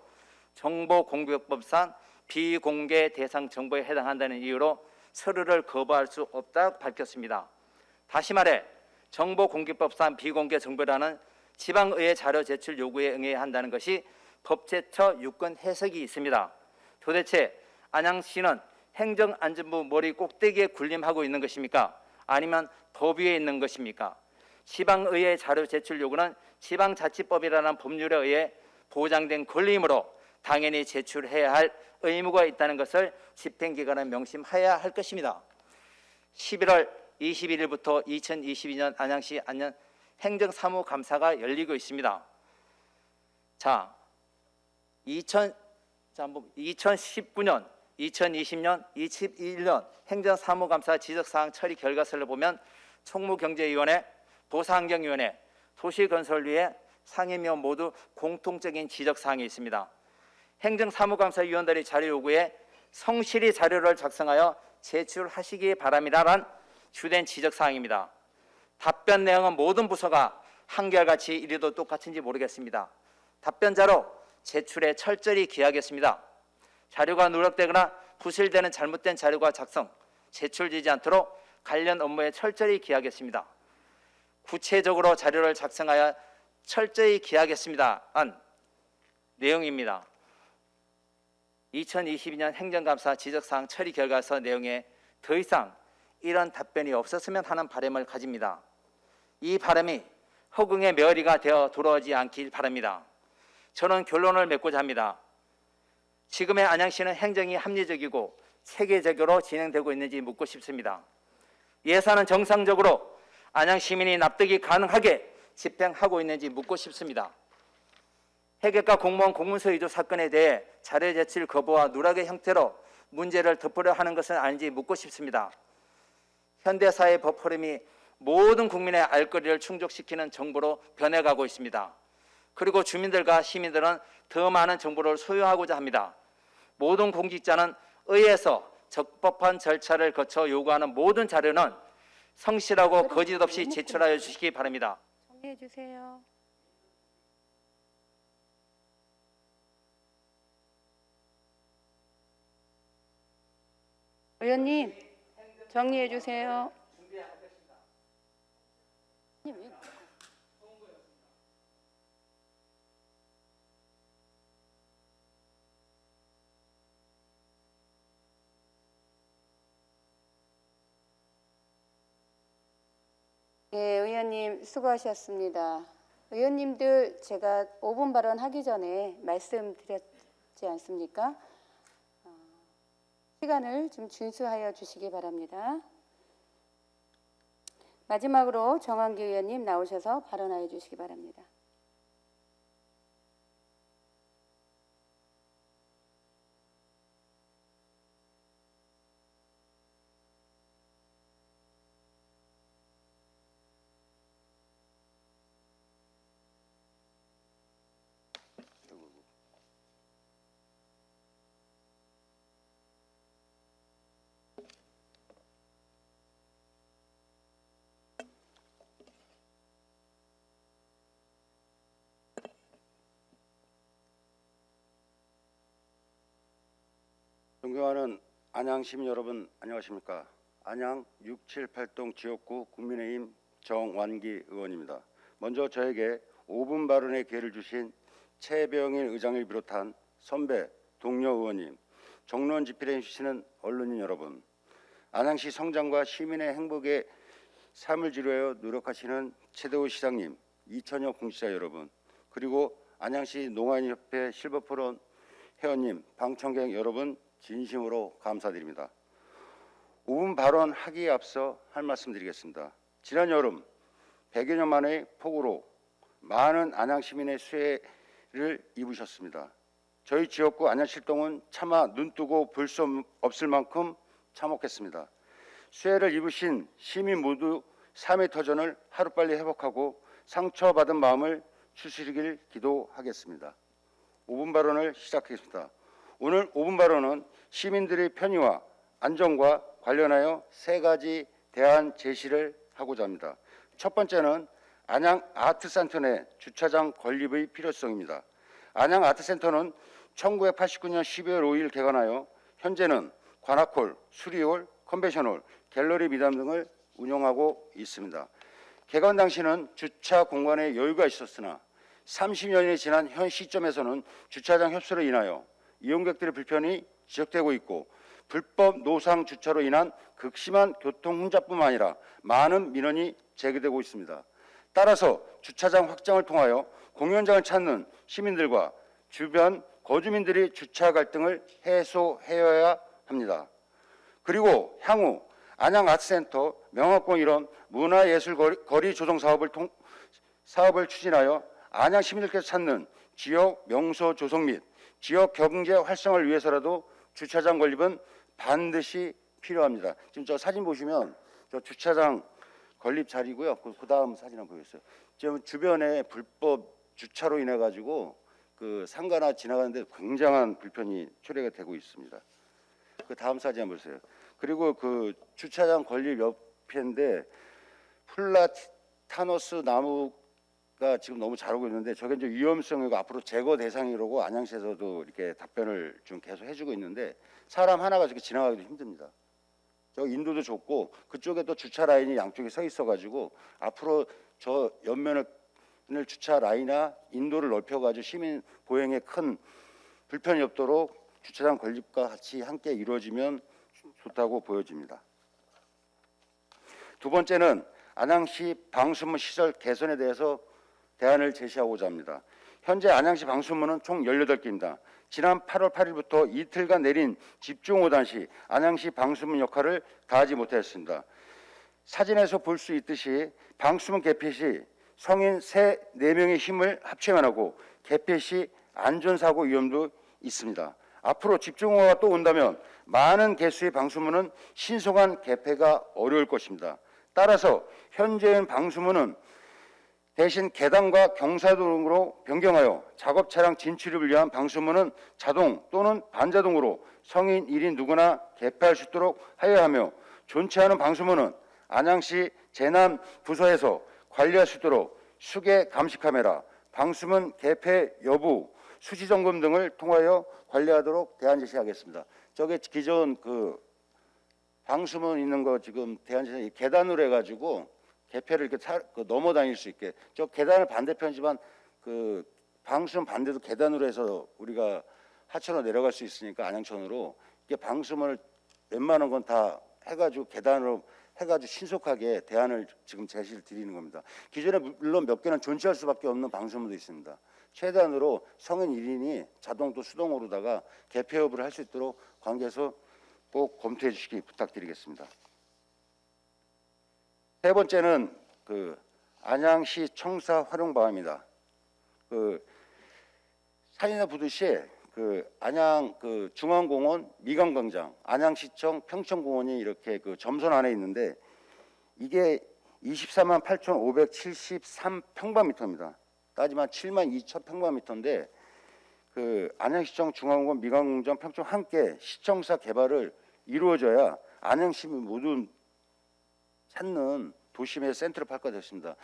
Speaker 7: 정보공개법상 비공개 대상 정보에 해당한다는 이유로 서류를 거부할 수 없다고 밝혔습니다. 다시 말해 정보공개법상 비공개 정보라는 지방의회 자료 제출 요구에 응해야 한다는 것이 법 제처 유권 해석이 있습니다. 도대체 안양시는 행정안전부 머리 꼭대기에 군림하고 있는 것입니까? 아니면 법 위에 있는 것입니까? 지방의회 자료 제출 요구는 지방자치법이라는 법률에 의해 보장된 권리이므로 당연히 제출해야 할 의무가 있다는 것을 집행기관에 명심해야 할 것입니다. 11월 21일부터 2022년 안양시 안양 행정사무감사가 열리고 있습니다. 자, 2019년, 2020년, 2021년 행정사무감사 지적사항 처리 결과서를 보면 총무경제위원회, 도시환경위원회, 도시건설위원회, 상임위원 모두 공통적인 지적사항이 있습니다. 행정사무감사위원들의 자료 요구에 성실히 자료를 작성하여 제출하시기 바랍니다라는 주된 지적사항입니다. 답변 내용은 모든 부서가 한결같이 이리도 똑같은지 모르겠습니다. 답변자로 제출에 철저히 기하겠습니다. 자료가 누락되거나 부실되는 잘못된 자료가 작성, 제출되지 않도록 관련 업무에 철저히 기하겠습니다. 구체적으로 자료를 작성하여 철저히 기하겠습니다. 한 내용입니다. 2022년 행정감사 지적사항 처리 결과서 내용에 더 이상 이런 답변이 없었으면 하는 바람을 가집니다. 이 바람이 허공의 메어리가 되어 돌아오지 않길 바랍니다. 저는 결론을 맺고자 합니다. 지금의 안양시는 행정이 합리적이고 체계적으로 진행되고 있는지 묻고 싶습니다. 예산은 정상적으로 안양 시민이 납득이 가능하게 집행하고 있는지 묻고 싶습니다. 해결과 공무원 공문서 위조 사건에 대해 자료 제출 거부와 누락의 형태로 문제를 덮으려 하는 것은 아닌지 묻고 싶습니다. 현대사회 법포럼이 모든 국민의 알 거리를 충족시키는 정보로 변해가고 있습니다. 그리고 주민들과 시민들은 더 많은 정보를 소유하고자 합니다. 모든 공직자는 의회에서 적법한 절차를 거쳐 요구하는 모든 자료는 성실하고 거짓 없이 제출하여 주시기 바랍니다.
Speaker 3: 정리해 주세요. 의원님, 정리해 주세요. 네, 의원님 수고하셨습니다. 의원님들 제가 5분 발언하기 전에 말씀드렸지 않습니까? 시간을 좀 준수하여 주시기 바랍니다. 마지막으로 정한기 의원님 나오셔서 발언하여 주시기 바랍니다.
Speaker 8: 존경하는 안양 시민 여러분 안녕하십니까? 안양 678동 지역구 국민의힘 정완기 의원입니다. 먼저 저에게 5분 발언의 기회를 주신 최병일 의장을 비롯한 선배, 동료 의원님, 정론 집필에 해주시는 언론인 여러분, 안양시 성장과 시민의 행복에 삶을 지루하여 노력하시는 최대호 시장님, 이천여 공직자 여러분, 그리고 안양시 농아인협회 실버포럼 회원님, 방청객 여러분 진심으로 감사드립니다. 5분 발언하기에 앞서 할 말씀 드리겠습니다. 지난 여름 100여 년 만의 폭우로 많은 안양 시민의 수해를 입으셨습니다. 저희 지역구 안양실동은 차마 눈뜨고 볼 수 없을 만큼 참혹했습니다. 수해를 입으신 시민 모두 삶의 터전을 하루빨리 회복하고 상처받은 마음을 추스리길 기도하겠습니다. 5분 발언을 시작하겠습니다. 오늘 5분 발언은 시민들의 편의와 안전과 관련하여 3가지 대안 제시를 하고자 합니다. 첫 번째는 안양 아트센터 내 주차장 건립의 필요성입니다. 안양 아트센터는 1989년 12월 5일 개관하여 현재는 관악홀, 수리홀, 컨벤션홀, 갤러리 미담 등을 운영하고 있습니다. 개관 당시는 주차 공간에 여유가 있었으나 30년이 지난 현 시점에서는 주차장 협소로 인하여 이용객들의 불편이 지적되고 있고 불법 노상 주차로 인한 극심한 교통 혼잡뿐만 아니라 많은 민원이 제기되고 있습니다. 따라서 주차장 확장을 통하여 공연장을 찾는 시민들과 주변 거주민들이 주차 갈등을 해소해야 합니다. 그리고 향후 안양아트센터, 명학공 이런 문화예술 거리 조성 사업을 추진하여 안양 시민들께서 찾는 지역 명소 조성 및 지역 경제 활성화를 위해서라도 주차장 건립은 반드시 필요합니다. 지금 저 사진 보시면 저 주차장 건립 자리고요. 그 다음 사진 한번 보겠어요. 지금 주변에 불법 주차로 인해 가지고 그 상가나 지나가는데 굉장한 불편이 초래가 되고 있습니다. 그 다음 사진 한번 보세요. 그리고 그 주차장 건립 옆인데 플라타너스 나무가 지금 너무 자라고 있는데 저게 이제 위험성이고 앞으로 제거 대상이라고 안양시에서도 이렇게 답변을 좀 계속 해주고 있는데 사람 하나가 저렇게 지나가기도 힘듭니다. 저 인도도 좁고 그쪽에 또 주차 라인이 양쪽에 서 있어가지고 앞으로 저 옆면을 주차 라인이나 인도를 넓혀가지고 시민 보행에 큰 불편이 없도록 주차장 건립과 같이 함께 이루어지면 좋다고 보여집니다. 두 번째는 안양시 방수문 시설 개선에 대해서 대안을 제시하고자 합니다. 현재 안양시 방수문은 총 18개입니다. 지난 8월 8일부터 이틀간 내린 집중호우단 시 안양시 방수문 역할을 다하지 못했습니다. 사진에서 볼 수 있듯이 방수문 개폐 시 성인 4명의 힘을 합쳐야만 하고 개폐 시 안전사고 위험도 있습니다. 앞으로 집중호우가 또 온다면 많은 개수의 방수문은 신속한 개폐가 어려울 것입니다. 따라서 현재의 방수문은 대신 계단과 경사도로 변경하여 작업 차량 진출을 위한 방수문은 자동 또는 반자동으로 성인 1인 누구나 개폐할 수 있도록 하여야 하며 존치 않은 방수문은 안양시 재난 부서에서 관리할 수 있도록 수계 감시 카메라, 방수문 개폐 여부, 수시 점검 등을 통하여 관리하도록 대안 제시하겠습니다. 저게 기존 그 방수문 있는 거 지금 대안 제시 계단으로 해가지고 개폐를 이렇게 넘어 다닐 수 있게 저 계단을 반대편이지만 그 방수문 반대도 계단으로 해서 우리가 하천으로 내려갈 수 있으니까 안양천으로 이게 방수문을 웬만한 건 다 해가지고 계단으로 해가지고 신속하게 대안을 지금 제시를 드리는 겁니다. 기존에 물론 몇 개는 존치할 수밖에 없는 방수문도 있습니다. 최대한으로 성인 1인이 자동 또 수동으로다가 개폐 여부를 할 수 있도록 관계에서 꼭 검토해 주시기 부탁드리겠습니다. 세 번째는 그 안양시 청사 활용 방안입니다. 그 사진에 보듯이 그 안양 그 중앙공원, 미강광장, 안양시청, 평천공원이 이렇게 그 점선 안에 있는데 이게 24만 8,573 평방미터입니다. 따지면 7만 2천 평방미터인데 그 안양시청, 중앙공원, 미강광장, 평천 함께 시청사 개발을 이루어져야 안양 시민 모두 찾는 도심의 센트럴파크가 됐습니다.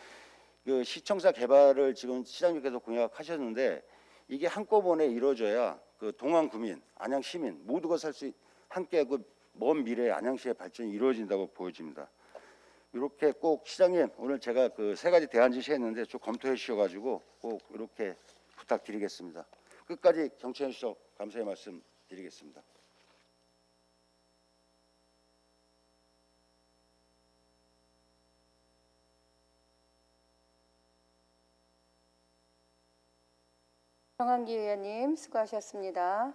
Speaker 8: 그 시청사 개발을 지금 시장님께서 공약하셨는데 이게 한꺼번에 이루어져야 그 동안 구민, 안양 시민 모두가 살 수 함께 그 먼 미래의 안양시의 발전이 이루어진다고 보여집니다. 이렇게 꼭 시장님 오늘 제가 그 세 가지 대안 제시했는데 좀 검토해 주셔가지고 꼭 이렇게 부탁드리겠습니다. 끝까지 경청해 주셔서 감사의 말씀 드리겠습니다.
Speaker 3: 정한기 의원님 수고하셨습니다.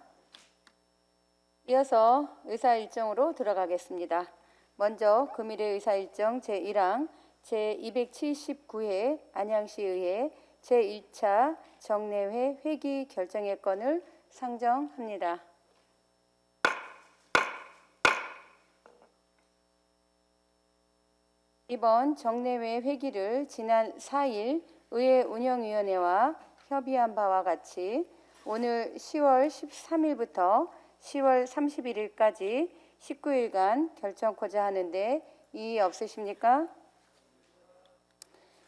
Speaker 3: 이어서 의사일정으로 들어가겠습니다. 먼저 금일의 의사일정 제1항 제279회 안양시의회 제1차 정례회 회기 결정의 건을 상정합니다. 이번 정례회 회기를 지난 4일 의회 운영위원회와 협의한 바와 같이 오늘 10월 13일부터 10월 31일까지 19일간 결정코자 하는데 이의 없으십니까?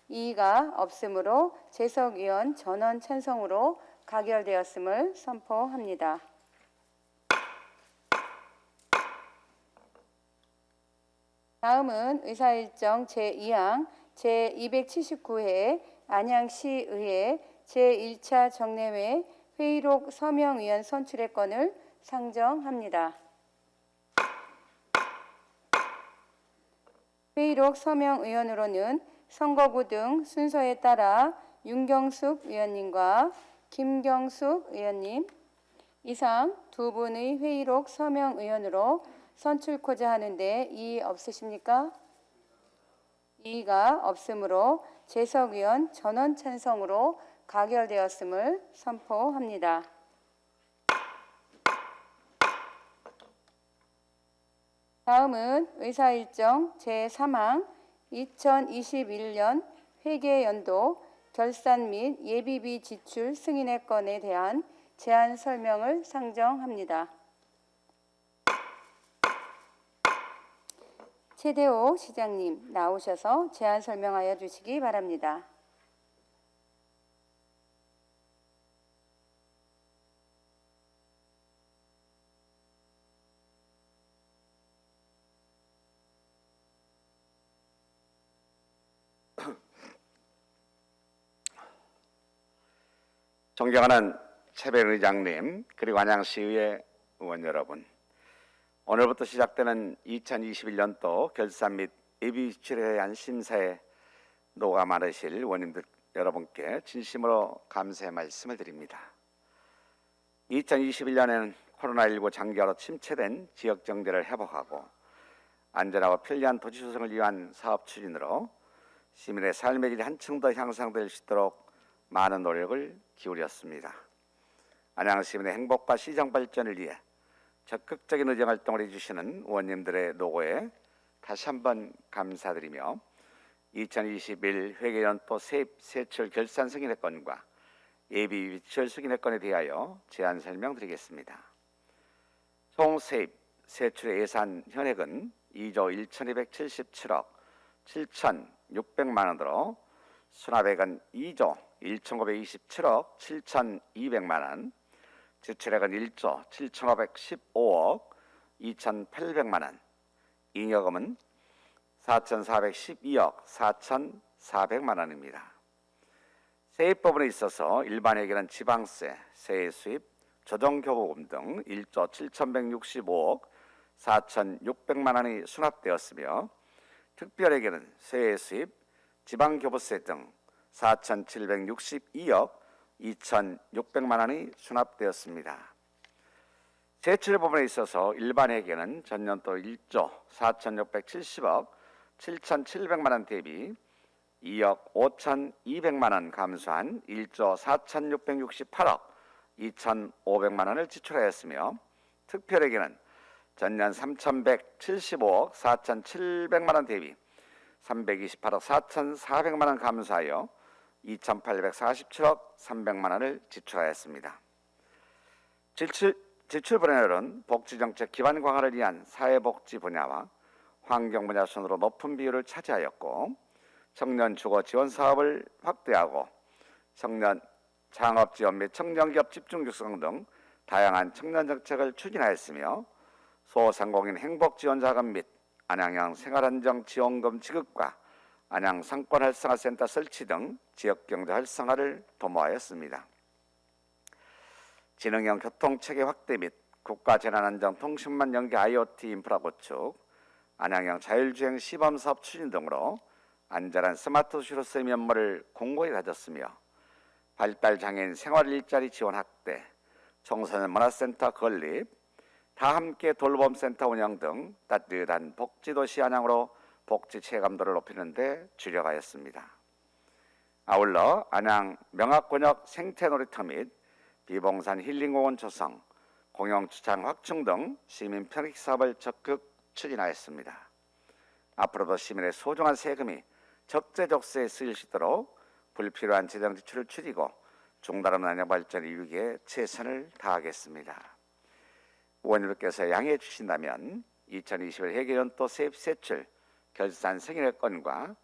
Speaker 3: 이의가 없으므로 재석위원 전원 찬성으로 가결되었음을 선포합니다. 다음은 의사일정 제2항 제279회 안양시의회 제1차 정례회 회의록 서명위원 선출의 건을 상정합니다. 회의록 서명 의원으로는 선거구 등 순서에 따라 윤경숙 의원님과 김경숙 의원님, 이상 두 분의 회의록 서명 의원으로 선출코자 하는데 이의 없으십니까? 이의가 없으므로 재석 의원 전원 찬성으로 가결되었음을 선포합니다. 다음은 의사일정 제3항 2021년 회계연도 결산 및 예비비 지출 승인의 건에 대한 제안 설명을 상정합니다. 최대호 시장님 나오셔서 제안 설명하여 주시기 바랍니다.
Speaker 9: 존경하는 최변 의장님, 그리고 안양시의회 의원 여러분, 오늘부터 시작되는 2021년도 결산 및 예비 지출에 대한 심사에 노가 많으실 의원님들 여러분께 진심으로 감사의 말씀을 드립니다. 2021년에는 코로나19 장기화로 침체된 지역 경제를 회복하고 안전하고 편리한 도시 조성을 위한 사업 추진으로 시민의 삶의 질이 한층 더 향상될 수 있도록 많은 노력을 기울였습니다. 안양 시민의 행복과 시장 발전을 위해 적극적인 의정 활동을 해주시는 의원님들의 노고에 다시 한번 감사드리며 2021 회계연도 세입 세출 결산 승인의 건과 예비 지출 승인의 건에 대하여 제안 설명드리겠습니다. 총 세입 세출의 예산 현액은 2조 1,277억 7,600만 원으로 수납액은 2조 1,527억 7,200만 원, 지출액은 1조 7,515억 2,800만 원, 잉여금은 4,412억 4,400만 원입니다. 세입 부분에 있어서 일반회계는 지방세, 세액 수입, 조정교부금 등 1조 7,165억 4,600만 원이 수납되었으며 특별회계는 세액 수입, 지방교부세 등 4,762억 2,600만 원이 수납되었습니다. 세출 부분에 있어서 일반회계는 전년도 1조 4,670억 7,700만 원 대비 2억 5,200만 원 감소한 1조 4,668억 2,500만 원을 지출하였으며 특별회계는 전년 3,175억 4,700만 원 대비 328억 4,400만 원 감소하여 2,847억 300만 원을 지출하였습니다. 지출 분야는 복지정책 기반 강화를 위한 사회복지 분야와 환경 분야 순으로 높은 비율을 차지하였고 청년 주거 지원 사업을 확대하고 청년 창업 지원 및 청년기업 집중 육성 등 다양한 청년 정책을 추진하였으며 소상공인 행복 지원 자금 및 안양형 생활안정 지원금 지급과 안양 상권 활성화 센터 설치 등 지역 경제 활성화를 도모하였습니다. 지능형 교통 체계 확대 및 국가 재난안전 통신망 연계 IoT 인프라 구축, 안양형 자율주행 시범 사업 추진 등으로 안전한 스마트 도시로서의 면모를 공고히 다졌으며 발달 장애인 생활 일자리 지원 확대, 청소년 문화센터 건립, 다 함께 돌봄센터 운영 등 따뜻한 복지도시 안양으로 복지 체감도를 높이는 데 주력하였습니다. 아울러 안양 명학권역 생태놀이터 및 비봉산 힐링공원 조성, 공영주차장 확충 등 시민 편익 사업을 적극 추진하였습니다. 앞으로도 시민의 소중한 세금이 적재적소에 쓰일 수 있도록 불필요한 재정 지출을 줄이고 중단없는 안양 발전을 이루기 위해 최선을 다하겠습니다. 의원님께서 양해해 주신다면 2021 회계연도 세입 세출 결산 승인의 건과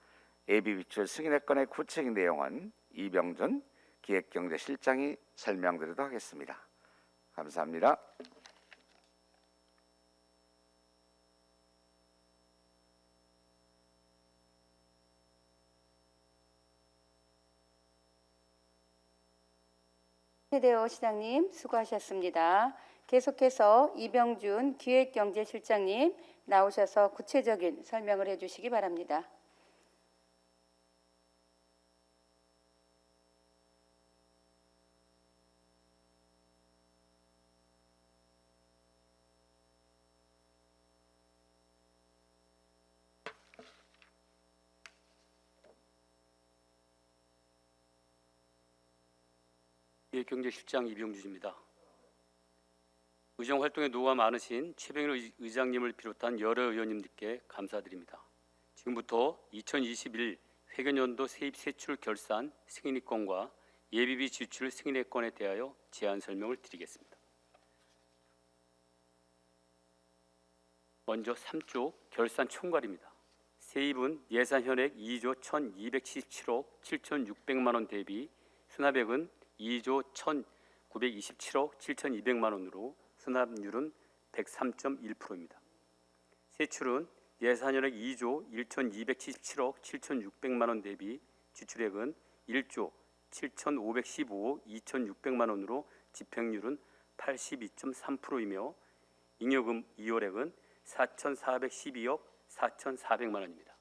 Speaker 9: 예비 지출 승인의 건의 구체적인 내용은 이병준 기획경제실장이 설명드리도록 하겠습니다. 감사합니다.
Speaker 3: 최대호 시장님 수고하셨습니다. 계속해서 이병준 기획경제실장님 나오셔서 구체적인 설명을 해주시기 바랍니다.
Speaker 10: 기획경제실장 이병준입니다. 의정활동에 노고가 많으신 최병일 의장님을 비롯한 여러 의원님들께 감사드립니다. 지금부터 2021 회계연도 세입 세출 결산 승인이권과 예비비 지출 승인의권에 대하여 제안 설명을 드리겠습니다. 먼저 3조 결산 총괄입니다. 세입은 예산 현액 2조 1,277억 7,600만 원 대비 수납액은 2조 1,927억 7,200만 원으로 수납률은 103.1%입니다. 세출은 예산연액 2조 1,277억 7,600만 원 대비 지출액은 1조 7,515억 2,600만 원으로 집행률은 82.3%이며 잉여금 이월액은 4,412억 4,400만 원입니다.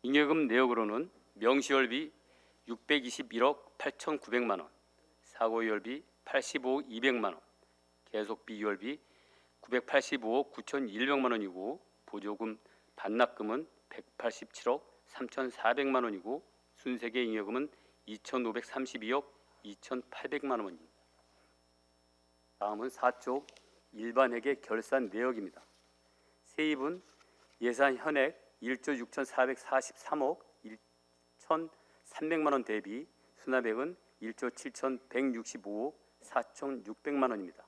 Speaker 10: 잉여금 내역으로는 명시열비 621억 8,900만 원, 사고이월비 85억 200만 원, 계속비 이월비 985억 9,100만 원이고 보조금 반납금은 187억 3,400만 원이고 순세계 잉여금은 2,532억 2,800만 원입니다. 다음은 4조 일반회계 결산 내역입니다. 세입은 예산 현액 1조 6,443억 1,300만 원 대비 수납액은 1조 7,165억 4,600만 원입니다.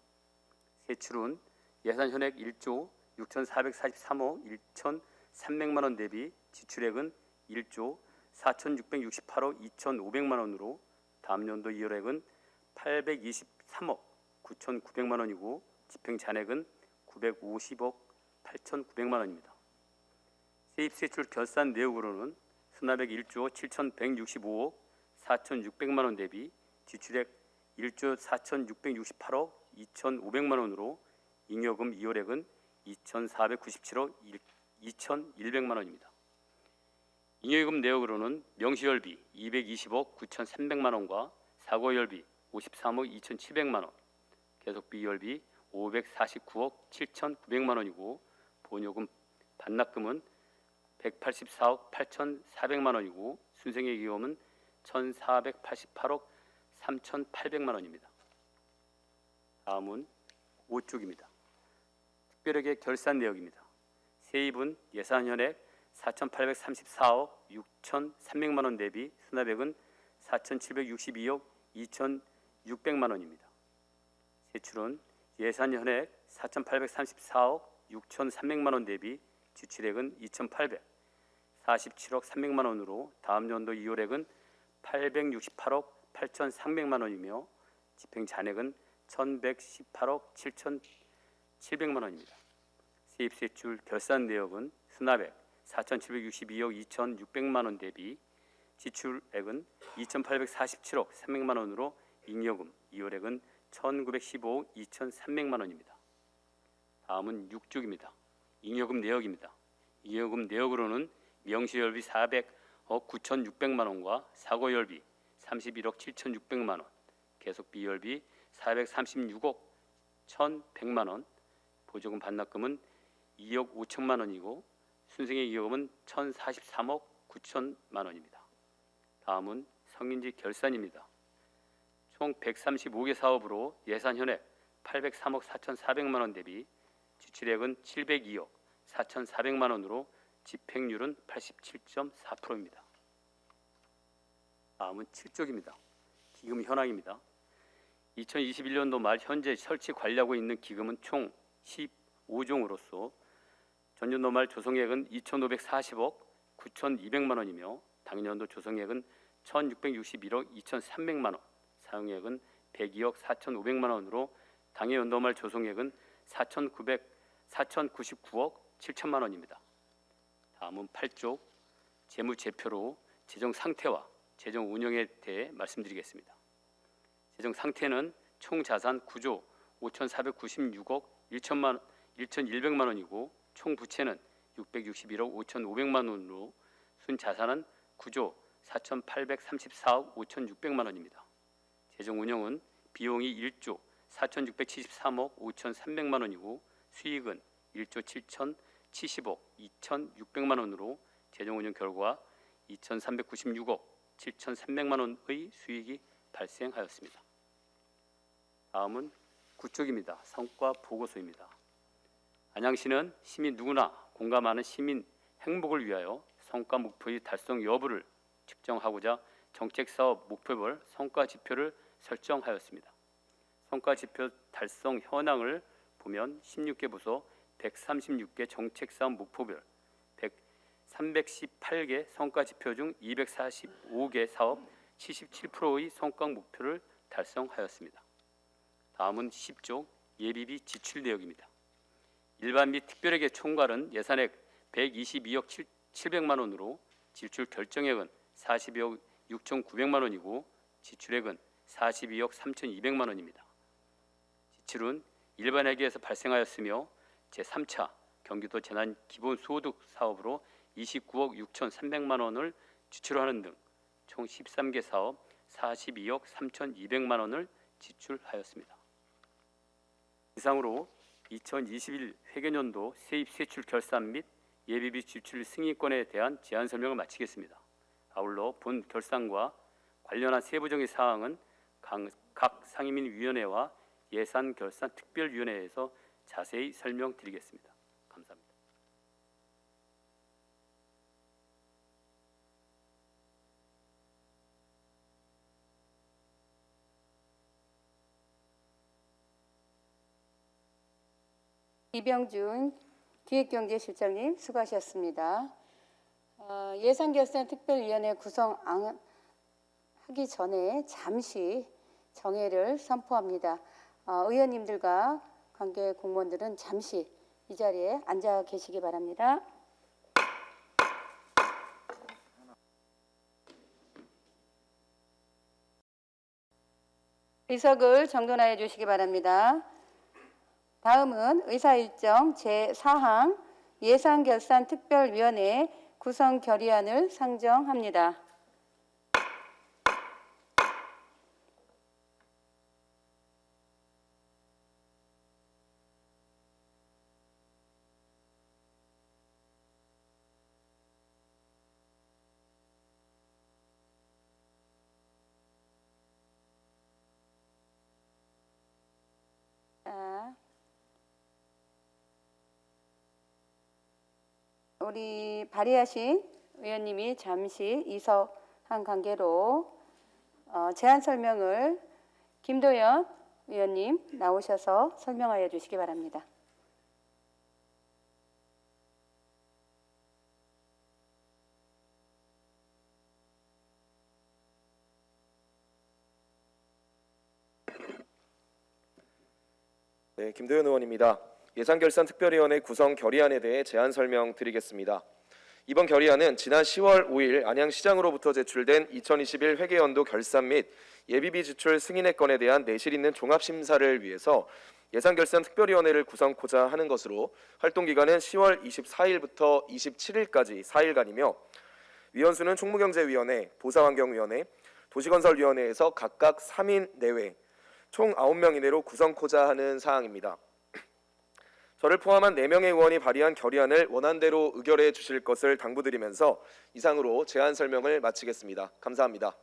Speaker 10: 세출은 예산 현액 1조 6,443억 1,300만 원 대비 지출액은 1조 4,668억 2,500만 원으로 다음 연도 이월액은 823억 9,900만 원이고 집행 잔액은 950억 8,900만 원입니다. 세입 세출 결산 내역으로는 수납액 1조 7,165억 4,600만 원 대비 지출액 1조 4,668억 2,500만 원으로 잉여금 이월액은 2,497억 2,100만 원입니다. 잉여금 내역으로는 명시열비 220억 9,300만 원과 사고열비 53억 2,700만 원, 계속비 열비 549억 7,900만 원이고 보조금 반납금은 184억 8,400만 원이고 순생의 기금은 1,488억 3,800만 원입니다. 다음은 5쪽입니다. 특별회계 결산 내역입니다. 세입은 예산 현액 4,834억 6,300만 원 대비 수납액은 4,762억 2,600만 원입니다. 세출은 예산 현액 4,834억 6,300만 원 대비 지출액은 2,847억 300만 원으로 다음 연도 이월액은 868억 8,300만 원이며 집행 잔액은 1,118억 7,700만 원입니다. 세입 세출 결산 내역은 수납액 4,762억 2,600만 원 대비 지출액은 2,847억 300만 원으로 잉여금 이월액은 1,915억 2,300만 원입니다. 다음은 6쪽입니다. 잉여금 내역입니다. 잉여금 내역으로는 명시열비 400억 9,600만 원과 사고열비 31억 7,600만 원, 계속비 열비 436억 1,100만 원, 보조금 반납금은 2억 5천만 원이고 순생의 잉여금은 1,043억 9천만 원입니다. 다음은 성인지 결산입니다. 총 135개 사업으로 예산 현액 803억 4,400만 원 대비 지출액은 702억 4,400만 원으로 집행률은 87.4%입니다. 다음은 7쪽입니다. 기금 현황입니다. 2021년도 말 현재 설치 관리하고 있는 기금은 총 15종으로서 전년도 말 조성액은 2,540억 9,200만 원이며 당년도 조성액은 1,661억 2,300만 원, 사용액은 102억 4,500만 원으로 당해 연도 말 조성액은 4,099억 7천만 원입니다. 다음은 8쪽 재무제표로 재정 상태와 재정 운영에 대해 말씀드리겠습니다. 재정 상태는 총 자산 9조 5,496억 1,100만 원이고 총 부채는 661억 5,500만 원으로 순자산은 9조 4,834억 5,600만 원입니다. 재정 운영은 비용이 1조 4,673억 5,300만 원이고 수익은 1조 7,070억 2,600만 원으로 재정 운영 결과 2,396억 7,300만 원의 수익이 발생하였습니다. 다음은 구축입니다. 성과 보고서입니다. 안양시는 시민 누구나 공감하는 시민 행복을 위하여 성과 목표의 달성 여부를 측정하고자 정책사업 목표별 성과 지표를 설정하였습니다. 성과 지표 달성 현황을 보면 16개 부서 136개 정책사업 목표별 318개 성과 지표 중 245개 사업 77%의 성과 목표를 달성하였습니다. 다음은 10조 예비비 지출 내역입니다. 일반 및 특별회계 총괄은 예산액 122억 700만 원으로 지출 결정액은 42억 6,900만 원이고 지출액은 42억 3,200만 원입니다. 지출은 일반 회계에서 발생하였으며 제3차 경기도 재난 기본소득 사업으로 29억 6,300만 원을 지출하는 등 총 13개 사업 42억 3,200만 원을 지출하였습니다. 이상으로 2021 회계년도 세입세출 결산 및 예비비 지출 승인권에 대한 제안 설명을 마치겠습니다. 아울러 본 결산과 관련한 세부적인 사항은 각 상임위원회와 예산결산특별위원회에서 자세히 설명드리겠습니다. 감사합니다.
Speaker 3: 이병준 기획경제실장님 수고하셨습니다. 예산결산특별위원회 구성하기 전에 잠시 정회를 선포합니다. 의원님들과 관계 공무원들은 잠시 이 자리에 앉아 계시기 바랍니다. 의석을 정돈하여 주시기 바랍니다. 다음은 의사일정 제4항 예산결산특별위원회 구성 결의안을 상정합니다. 우리 발의하신 의원님이 잠시 이석한 관계로 제안 설명을 김도연 의원님 나오셔서 설명하여 주시기 바랍니다.
Speaker 4: 네, 김도현 의원입니다. 예산결산특별위원회 구성 결의안에 대해 제안 설명드리겠습니다. 이번 결의안은 지난 10월 5일 안양시장으로부터 제출된 2021 회계연도 결산 및 예비비 지출 승인의건에 대한 내실 있는 종합심사를 위해서 예산결산특별위원회를 구성코자 하는 것으로 활동기간은 10월 24일부터 27일까지 4일간이며 위원수는 총무경제위원회, 보사환경위원회, 도시건설위원회에서 각각 3인 내외 총 9명 이내로 구성코자 하는 사항입니다. 저를 포함한 4명의 의원이 발의한 결의안을 원안대로 의결해 주실 것을 당부드리면서 이상으로 제안 설명을 마치겠습니다. 감사합니다.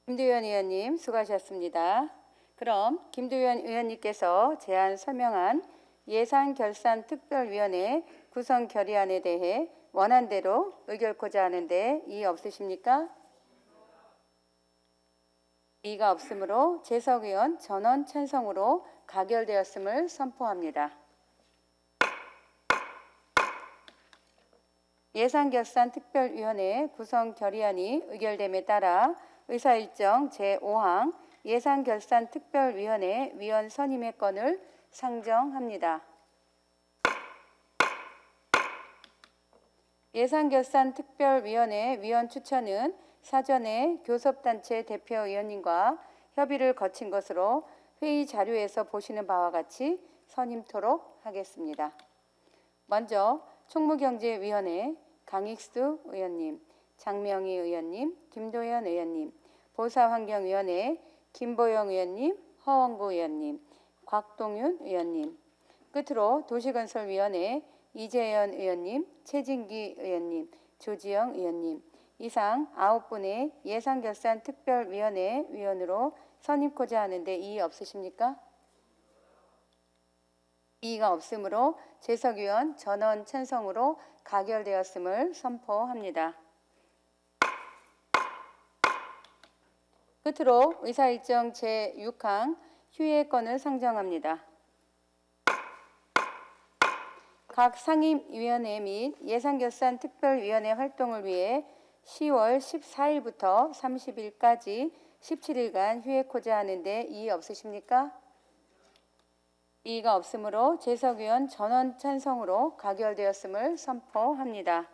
Speaker 3: 김도연 의원님 수고하셨습니다. 그럼 김도연 의원님께서 제안 설명한 예산결산특별위원회 구성 결의안에 대해 원안대로 의결코자 하는데 이의 없으십니까? 이의가 없으므로 재석 의원 전원 찬성으로 가결되었음을 선포합니다. 예산결산특별위원회 구성 결의안이 의결됨에 따라 의사일정 제5항 예산결산특별위원회 위원 선임의 건을 상정합니다. 예산결산특별위원회 위원 추천은 사전에 교섭단체 대표위원님과 협의를 거친 것으로 회의 자료에서 보시는 바와 같이 선임토록 하겠습니다. 먼저 총무경제위원회 강익수 의원님, 장명희 의원님, 김도현 의원님, 보사환경위원회 김보영 의원님, 허원구 의원님, 곽동윤 의원님, 끝으로 도시건설위원회 이재현 의원님, 최진기 의원님, 조지영 의원님, 이상 9분의 예산결산특별위원회 위원으로 선임코자 하는데 이의 없으십니까? 이의가 없으므로 재석위원 전원 찬성으로 가결되었음을 선포합니다. 끝으로 의사일정 제6항 휴회권을 상정합니다. 각 상임위원회 및 예산결산특별위원회 활동을 위해 10월 14일부터 30일까지 17일간 휴회코자 하는데 이의 없으십니까? 이의가 없으므로 재석위원 전원 찬성으로 가결되었음을 선포합니다.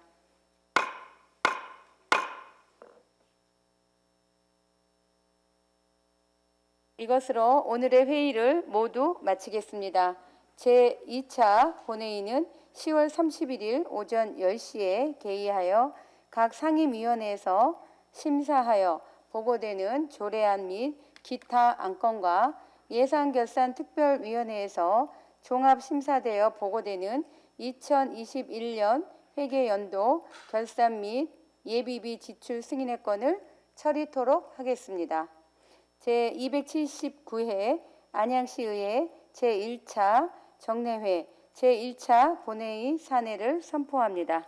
Speaker 3: 이것으로 오늘의 회의를 모두 마치겠습니다. 제2차 본회의는 10월 31일 오전 10시에 개의하여 각 상임위원회에서 심사하여 보고되는 조례안 및 기타 안건과 예산결산특별위원회에서 종합심사되어 보고되는 2021년 회계연도 결산 및 예비비 지출 승인의 건을 처리토록 하겠습니다. 제279회 안양시의회 제1차 정례회 제1차 본회의 사내를 선포합니다.